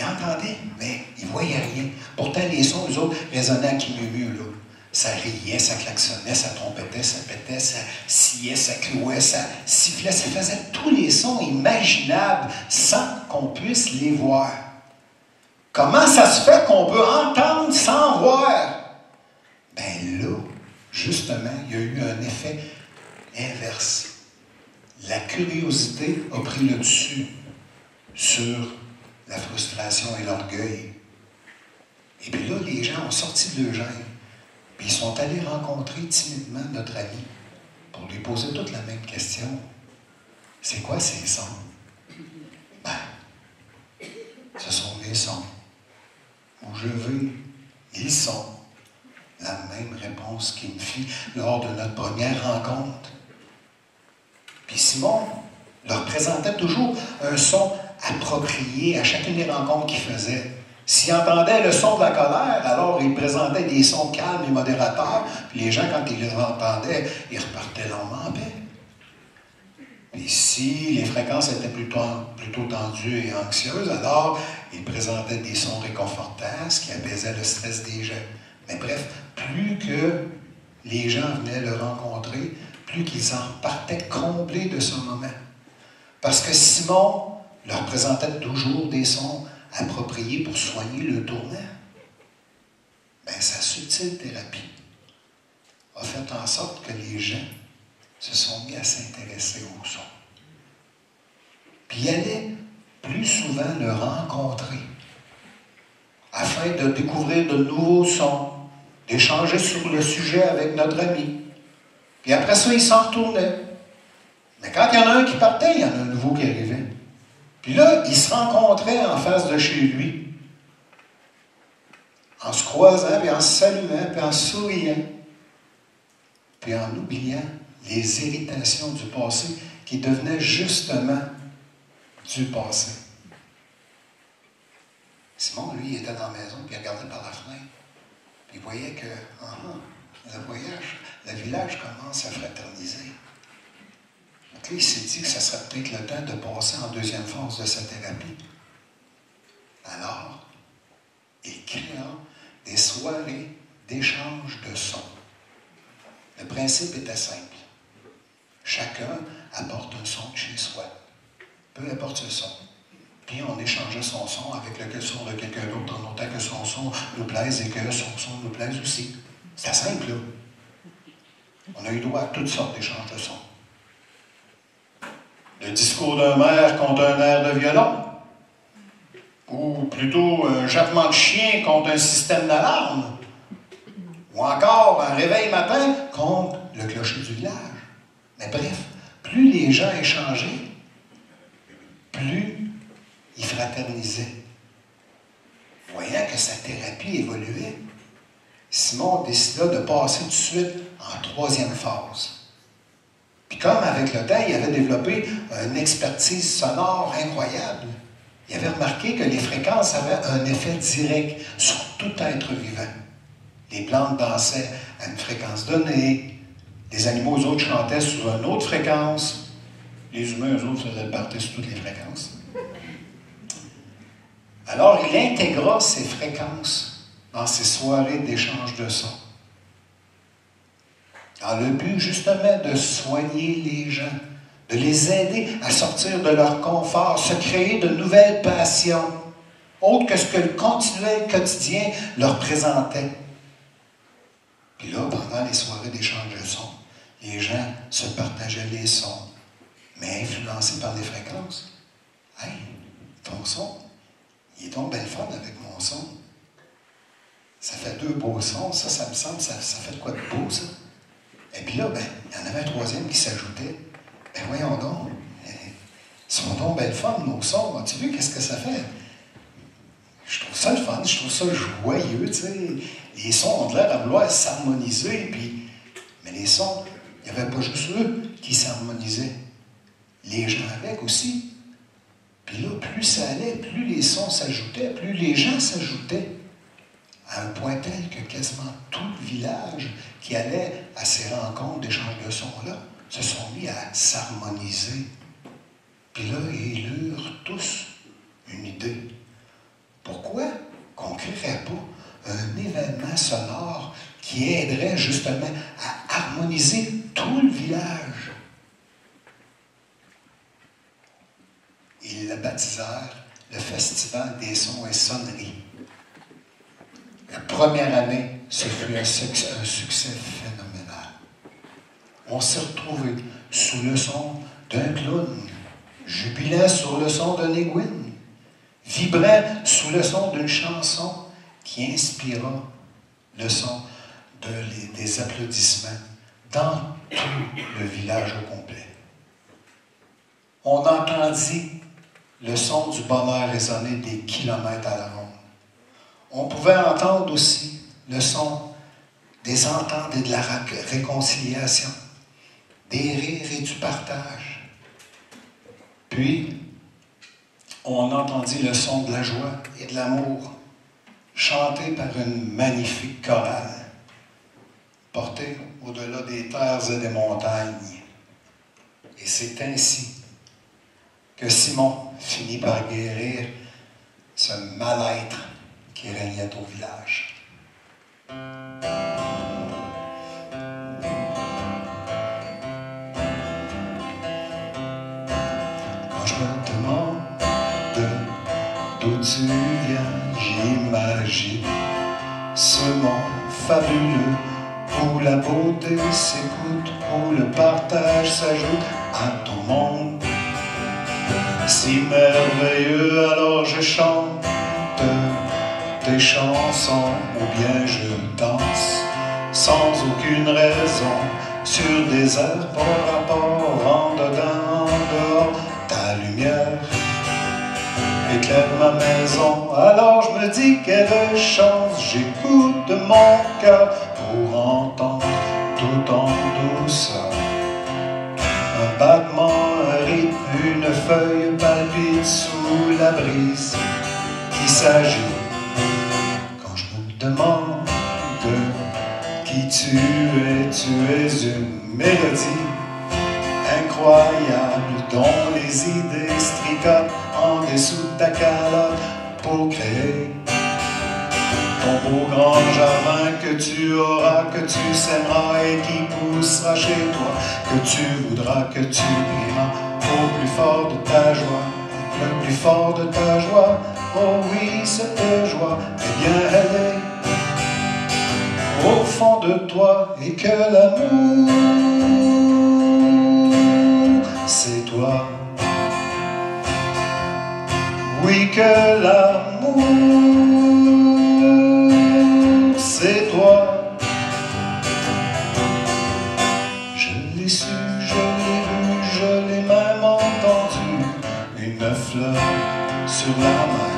entendaient, mais ils ne voyaient rien. Pourtant, les sons, eux autres, résonnaient à qui mieux, là. Ça riait, ça klaxonnait, ça trompettait, ça pétait, ça sciait, ça clouait, ça sifflait, ça faisait tous les sons imaginables sans qu'on puisse les voir. Comment ça se fait qu'on peut entendre sans voir? Ben là, justement, il y a eu un effet inverse. La curiosité a pris le dessus sur la frustration et l'orgueil. Et puis là, les gens ont sorti de leur gêne. Puis ils sont allés rencontrer timidement notre ami pour lui poser toute la même question. C'est quoi ces sons? Ben, ce sont des sons. Où je vais, ils sont. La même réponse qu'il me fit lors de notre première rencontre. Puis Simon leur présentait toujours un son approprié à chacune des rencontres qu'il faisait. S'il entendait le son de la colère, alors il présentait des sons calmes et modérateurs. Puis les gens, quand ils les entendaient, ils repartaient longuement en paix. Puis si les fréquences étaient plutôt tendues et anxieuses, alors il présentait des sons réconfortants, ce qui apaisait le stress des gens. Mais bref, plus que les gens venaient le rencontrer, plus qu'ils en repartaient comblés de ce moment. Parce que Simon leur présentait toujours des sons appropriés pour soigner le tournant. Bien, sa subtile thérapie a fait en sorte que les gens se sont mis à s'intéresser au son. Puis ils allaient plus souvent le rencontrer afin de découvrir de nouveaux sons, d'échanger sur le sujet avec notre ami. Puis après ça, ils s'en retournaient. Mais quand il y en a un qui partait, il y en a un nouveau qui arrivait. Puis là, ils se rencontraient en face de chez lui, en se croisant, puis en se saluant, puis en souriant, puis en oubliant les irritations du passé qui devenaient justement du passé. Simon, lui, il était dans la maison, puis il regardait par la fenêtre. Puis il voyait que le village commence à fraterniser. Donc là, il s'est dit que ça serait peut-être le temps de passer en deuxième phase de sa thérapie. Alors, il créa des soirées d'échange de sons. Le principe était simple. Chacun apporte un son de chez soi. Peu importe ce son. puis on échangeait son son avec le son de quelqu'un d'autre, en autant que son son nous plaise et que son son nous plaise aussi. C'était simple, là. On a eu droit à toutes sortes d'échanges de sons. Le discours d'un maire contre un air de violon, ou plutôt un jappement de chien contre un système d'alarme, ou encore un réveil matin contre le clocher du village. Mais bref, plus les gens échangeaient, plus ils fraternisaient. Voyant que sa thérapie évoluait, Simon décida de passer tout de suite en troisième phase. Puis comme avec le temps, il avait développé une expertise sonore incroyable, il avait remarqué que les fréquences avaient un effet direct sur tout être vivant. Les plantes dansaient à une fréquence donnée, les animaux, eux autres, chantaient sur une autre fréquence, les humains, eux autres, faisaient le party sur toutes les fréquences. Alors, il intégra ces fréquences dans ses soirées d'échange de sons, dans le but, justement, de soigner les gens, de les aider à sortir de leur confort, se créer de nouvelles passions, autres que ce que le continuel quotidien leur présentait. Puis là, pendant les soirées d'échange de sons, les gens se partageaient les sons, mais influencés par les fréquences. « Hey, ton son, il est donc belle fun avec mon son. Ça fait 2 beaux sons, ça me semble, ça fait de quoi de beau, ça? » Et puis là, ben, il y en avait un troisième qui s'ajoutait. Ben voyons donc, ils sont donc belle fun, nos sons. As-tu vu qu'est-ce que ça fait? Je trouve ça le fun, je trouve ça joyeux, tu sais. Les sons ont l'air à vouloir s'harmoniser, puis... Mais les sons, il n'y avait pas juste eux qui s'harmonisaient. Les gens avec aussi. Puis là, plus ça allait, plus les sons s'ajoutaient, plus les gens s'ajoutaient. À un point tel que quasiment tout le village qui allait à ces rencontres d'échange de sons-là se sont mis à s'harmoniser. Puis là, ils eurent tous une idée. Pourquoi qu'on ne créerait pas un événement sonore qui aiderait justement à harmoniser tout le village? Ils le baptisèrent le Festival des sons et sonneries. La première année, ce fut un succès phénoménal. On s'est retrouvés sous le son d'un clown, jubilant sur le son d'un aiguine, vibrant sous le son d'une chanson qui inspira le son des applaudissements dans tout le village au complet. On entendit le son du bonheur résonner des kilomètres à la ronde. On pouvait entendre aussi le son des ententes et de la réconciliation, des rires et du partage. Puis, on entendit le son de la joie et de l'amour, chanté par une magnifique chorale, portée au-delà des terres et des montagnes. Et c'est ainsi que Simon finit par guérir ce mal-être qui régnait au village. Quand je me demande d'où tu viens, j'imagine ce monde fabuleux où la beauté s'écoute, où le partage s'ajoute à ton monde. Si merveilleux, alors je chante des chansons, ou bien je danse sans aucune raison sur des airs par rapport, en dedans, en dehors. Ta lumière éclaire ma maison, alors je me dis quelle chance, j'écoute de mon cœur pour entendre tout en douceur. Un battement, un rythme, une feuille palpite sous la brise qui s'agite. Quand je me demande qui tu es une mélodie incroyable dont les idées se tricotent en dessous de ta calotte pour créer ton beau grand jardin que tu auras, que tu sèmeras et qui poussera chez toi, que tu voudras, que tu iras au plus fort de ta joie, le plus fort de ta joie. Oh oui, cette joie, eh bien elle est au fond de toi, et que l'amour, c'est toi. Oui, que l'amour, c'est toi. Je l'ai su, je l'ai vu, je l'ai même entendu, une fleur sur la main.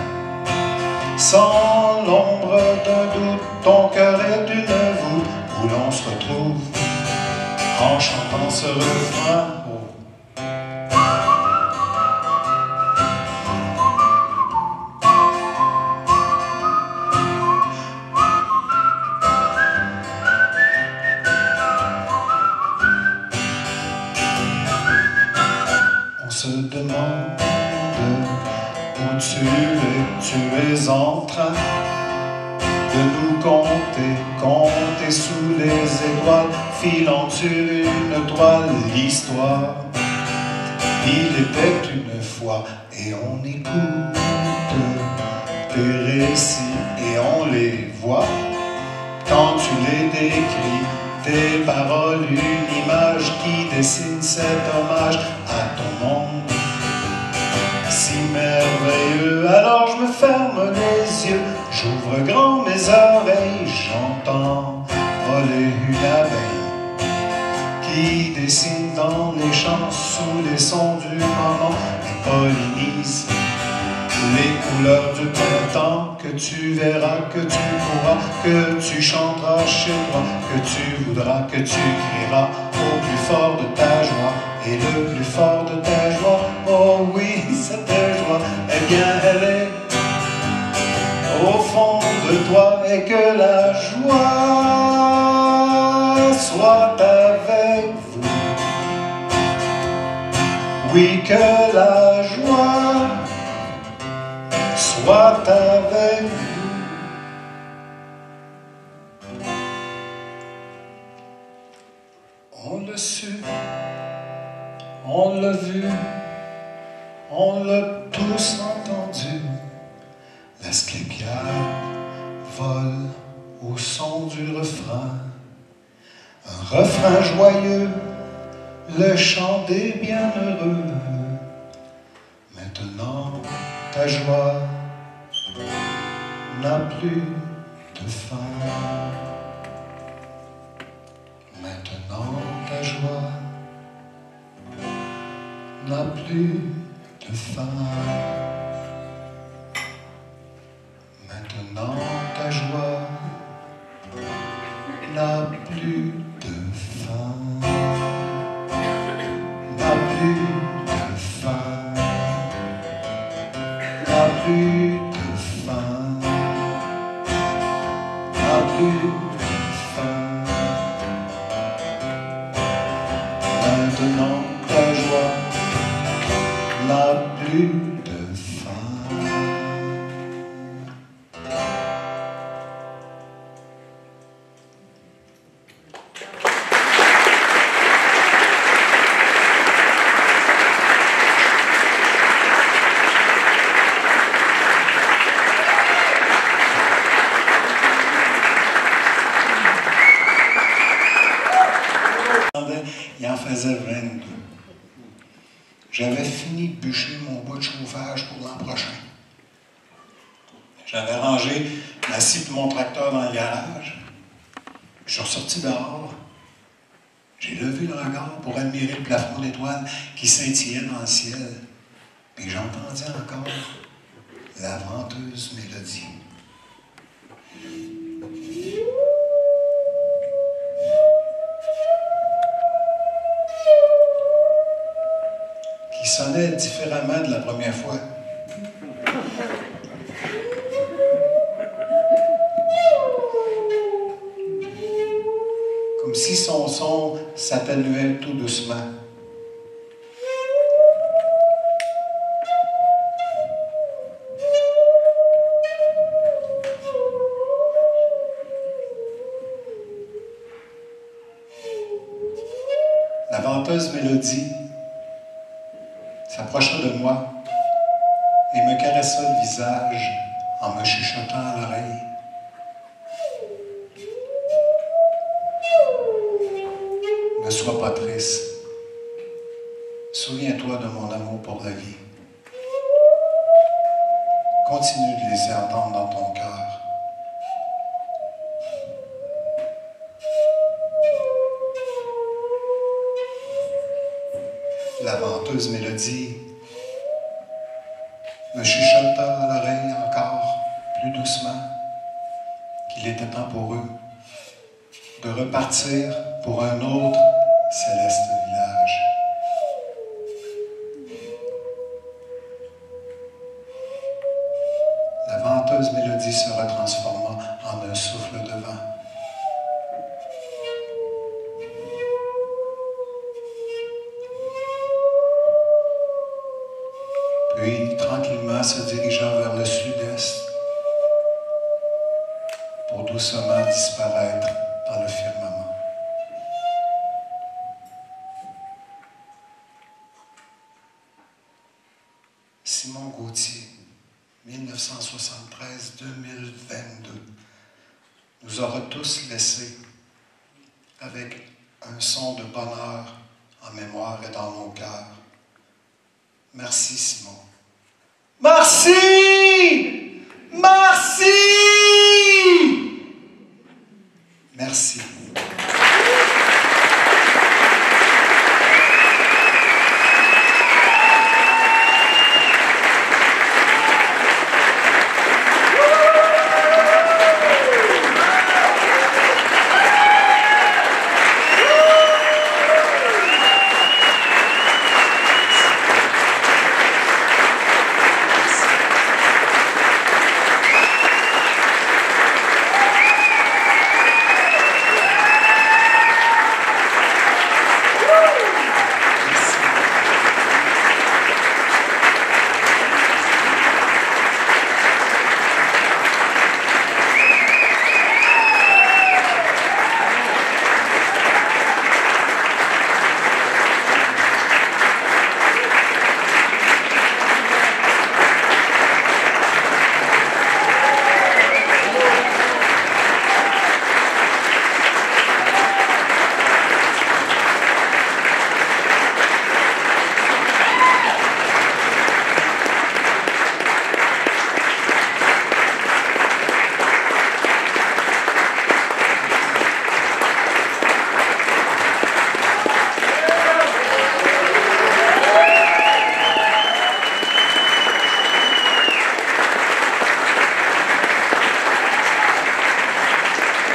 Sans l'ombre d'un doute, ton cœur est une voûte où l'on se retrouve en chantant ce refrain. On se demande où tu es en train de nous compter sous les étoiles, filant sur une toile l'histoire. Il était une fois, et on écoute tes récits, et on les voit quand tu les décris. Tes paroles, une image qui dessine cet hommage à ton monde si merveilleux. Alors je me ferme les yeux, j'ouvre grand mes oreilles, j'entends voler une abeille qui dessine dans les champs sous les sons du moment et pollinise les couleurs du printemps. Que tu verras, que tu pourras, que tu chanteras chez toi, que tu voudras, que tu crieras au plus fort de ta joie. Et le plus fort de ta joie, oh oui, cette joie, eh bien elle est au fond de toi, et que la joie soit avec vous. Oui, que la joie soit avec vous. On l'a su, on l'a vu, on l'a tous entendu. L'asclépiade vole au son du refrain. Un refrain joyeux, le chant des bienheureux. Maintenant, ta joie n'a plus de fin. Maintenant, ta joie n'a plus de fin. Maintenant, ta joie n'a plus de fin. N'a plus de fin. N'a plus de fin. N'a plus de fin. Maintenant, ta joie n'a plus de fin. Il en faisait 22. J'avais fini de bûcher mon bois de chauffage pour l'an prochain. J'avais rangé la scie de mon tracteur dans le garage. Je suis ressorti dehors. J'ai levé le regard pour admirer le plafond d'étoiles qui scintillait dans le ciel. Et j'entendais encore la venteuse mélodie. Qui sonnait différemment de la première fois. Comme si son son s'atténuait tout doucement. La venteuse mélodie s'approcha de moi et me caressa le visage en me chuchotant à l'oreille. Ne sois pas triste. Souviens-toi de mon amour pour la vie. Continue de laisser entendre dans ton cœur. La venteuse mélodie me chuchota à l'oreille encore plus doucement qu'il était temps pour eux de repartir pour un autre céleste village. La venteuse mélodie se retransforma en un souffle de vent. Puis, tranquillement, se dirigea vers le sud-est pour doucement disparaître dans le firmament. Simon Gauthier, 1973-2022, nous aura tous laissés avec un son de bonheur en mémoire et dans nos cœurs. Merci, Simon. Merci! Merci! Merci.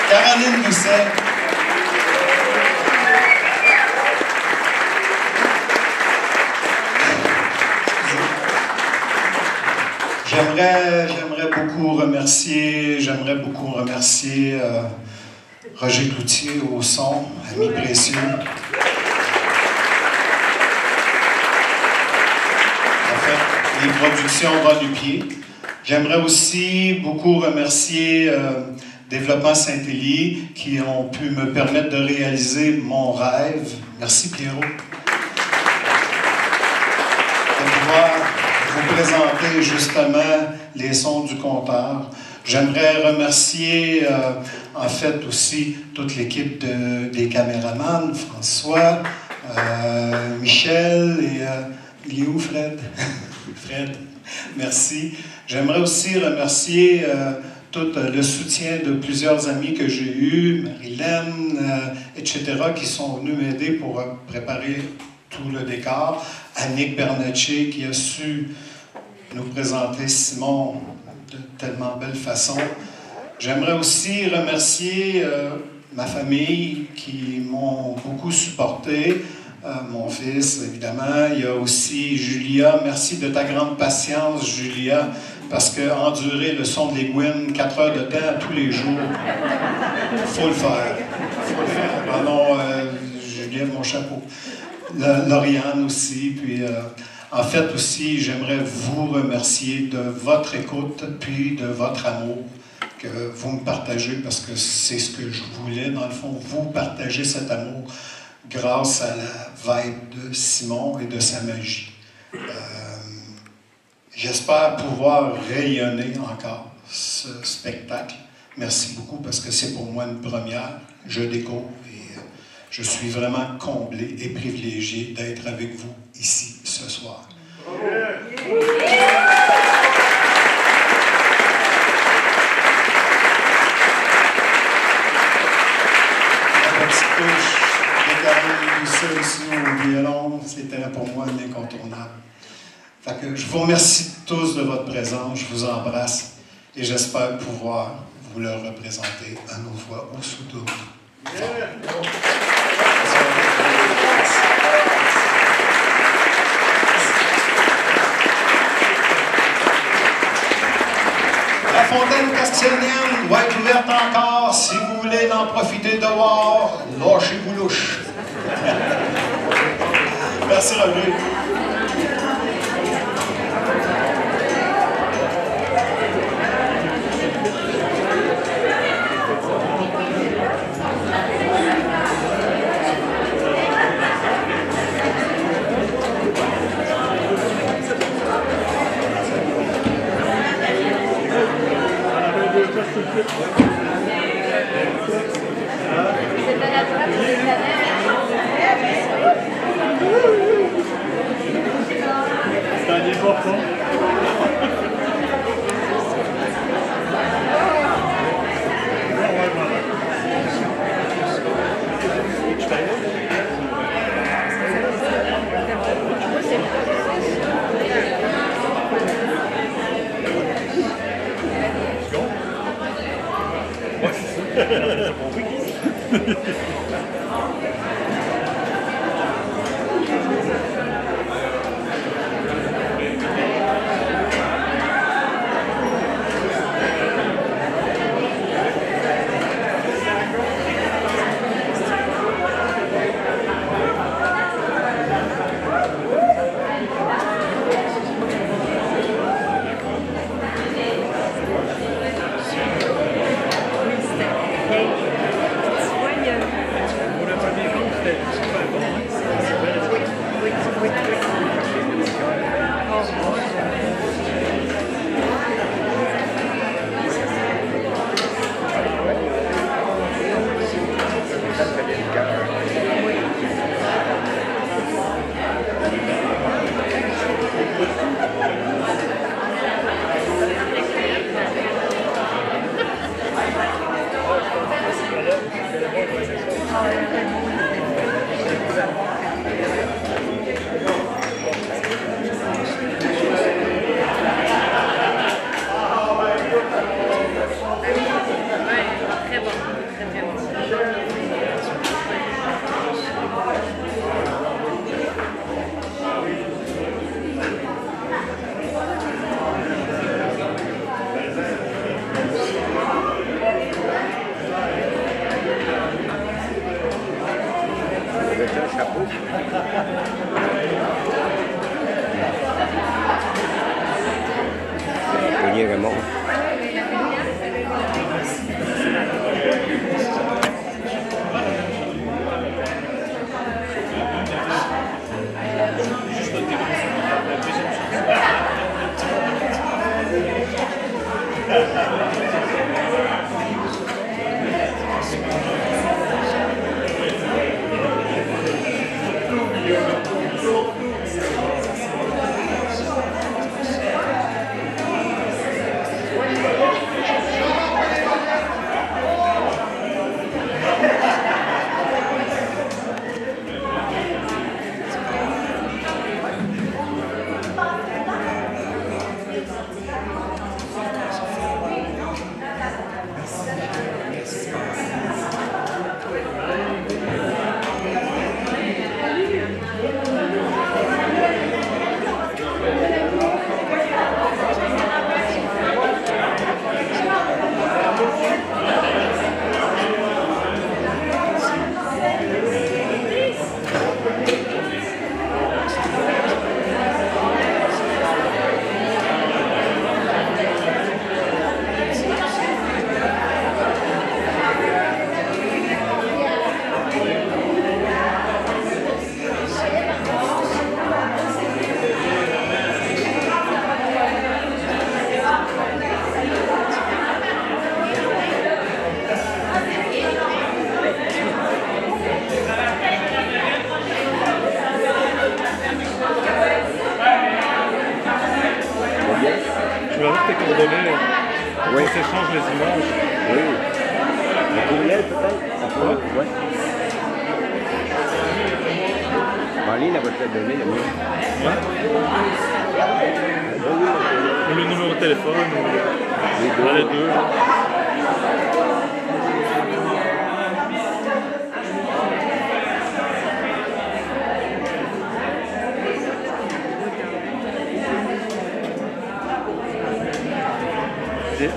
Caroline Doucet. J'aimerais beaucoup remercier Roger Cloutier au son, ami précieux. En fait, les productions vont du pied. J'aimerais aussi beaucoup remercier Développement Saint-Élie qui ont pu me permettre de réaliser mon rêve. Merci Pierrot. De pouvoir vous présenter justement les sons du compteur. J'aimerais remercier en fait aussi toute l'équipe des caméramans, François, Michel et il est où Fred? Fred, merci. J'aimerais aussi remercier tout le soutien de plusieurs amis que j'ai eus, Marilyn, etc., qui sont venus m'aider pour préparer tout le décor. Annick Bernatchez qui a su nous présenter Simon de tellement belle façon. J'aimerais aussi remercier ma famille qui m'ont beaucoup supporté. Mon fils, évidemment. Il y a aussi Julia. Merci de ta grande patience, Julia, parce que endurer le son de l'aiguine 4 heures de temps tous les jours, il faut le faire. Il faut le faire. Pardon, Julia, mon chapeau. Lauriane aussi. Puis, en fait aussi, j'aimerais vous remercier de votre écoute, puis de votre amour que vous me partagez, parce que c'est ce que je voulais, dans le fond, vous partager cet amour grâce à la vibe de Simon et de sa magie. J'espère pouvoir rayonner encore ce spectacle. Merci beaucoup parce que c'est pour moi une première. Je découvre et je suis vraiment comblé et privilégié d'être avec vous ici ce soir. La petite touche de Karine Doucet aussi au violon, c'était pour moi un incontournable. Fait que je vous remercie tous de votre présence, je vous embrasse et j'espère pouvoir vous le représenter à nos voix au sous-double. La fontaine castelnienne va être ouverte encore. Si vous voulez en profiter dehors, lâchez-vous louche. Merci, Roger. C'est un important. s'échangent les images. Oui. Le courriel peut-être? Ouais. Marlene, elle va te le donner, le mien. Ouais. Ou le numéro de téléphone, ou Les deux. les deux. D1.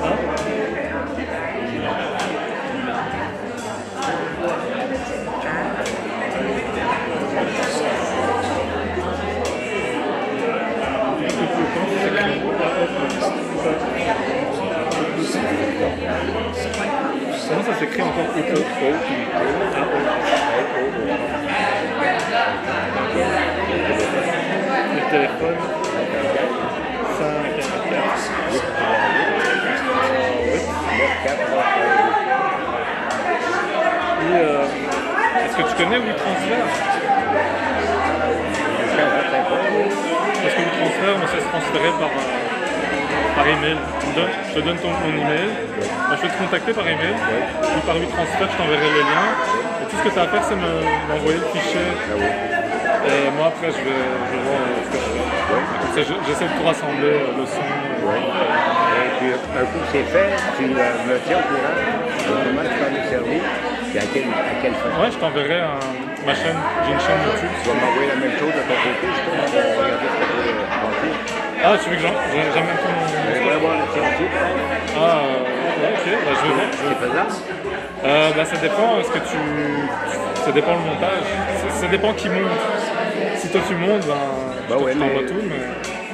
Comment ça s'écrit encore? Le téléphone 5, 4, 4. Et est-ce que tu connais WeTransfer? Parce que WeTransfer, on sait se transférer par email. Je te donne mon email, je vais te contacter par email, puis par WeTransfer, je t'enverrai le lien. Et tout ce que tu as à faire, c'est m'envoyer le fichier. Et moi, après, je vais voir ce que je fais. J'essaie de tout rassembler, le son. Et puis, un coup que c'est fait, tu me tiens au courant. Comment tu vas nous servir? Puis à quelle fin? Ouais, je t'enverrai ma chaîne. J'ai une chaîne YouTube. Tu vas m'envoyer la même chose de ton côté, je peux regarder ce que tu veux remplir. Ah, tu veux que j'amène ton... J'aimerais voir le tien aussi. Ah, ouais, ok, bah, je vais voir. C'est faisable? Bah, ça dépend, ça dépend le montage. Ça dépend qui monte. Si toi tu montes, je t'envoie tout, mais...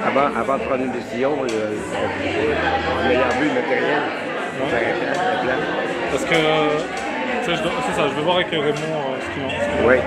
Avant de prendre une décision, en ayant vu le matériel, faire un plan. Parce que, c'est ça, je vais voir avec Raymond ce qu'il en pense. Oui.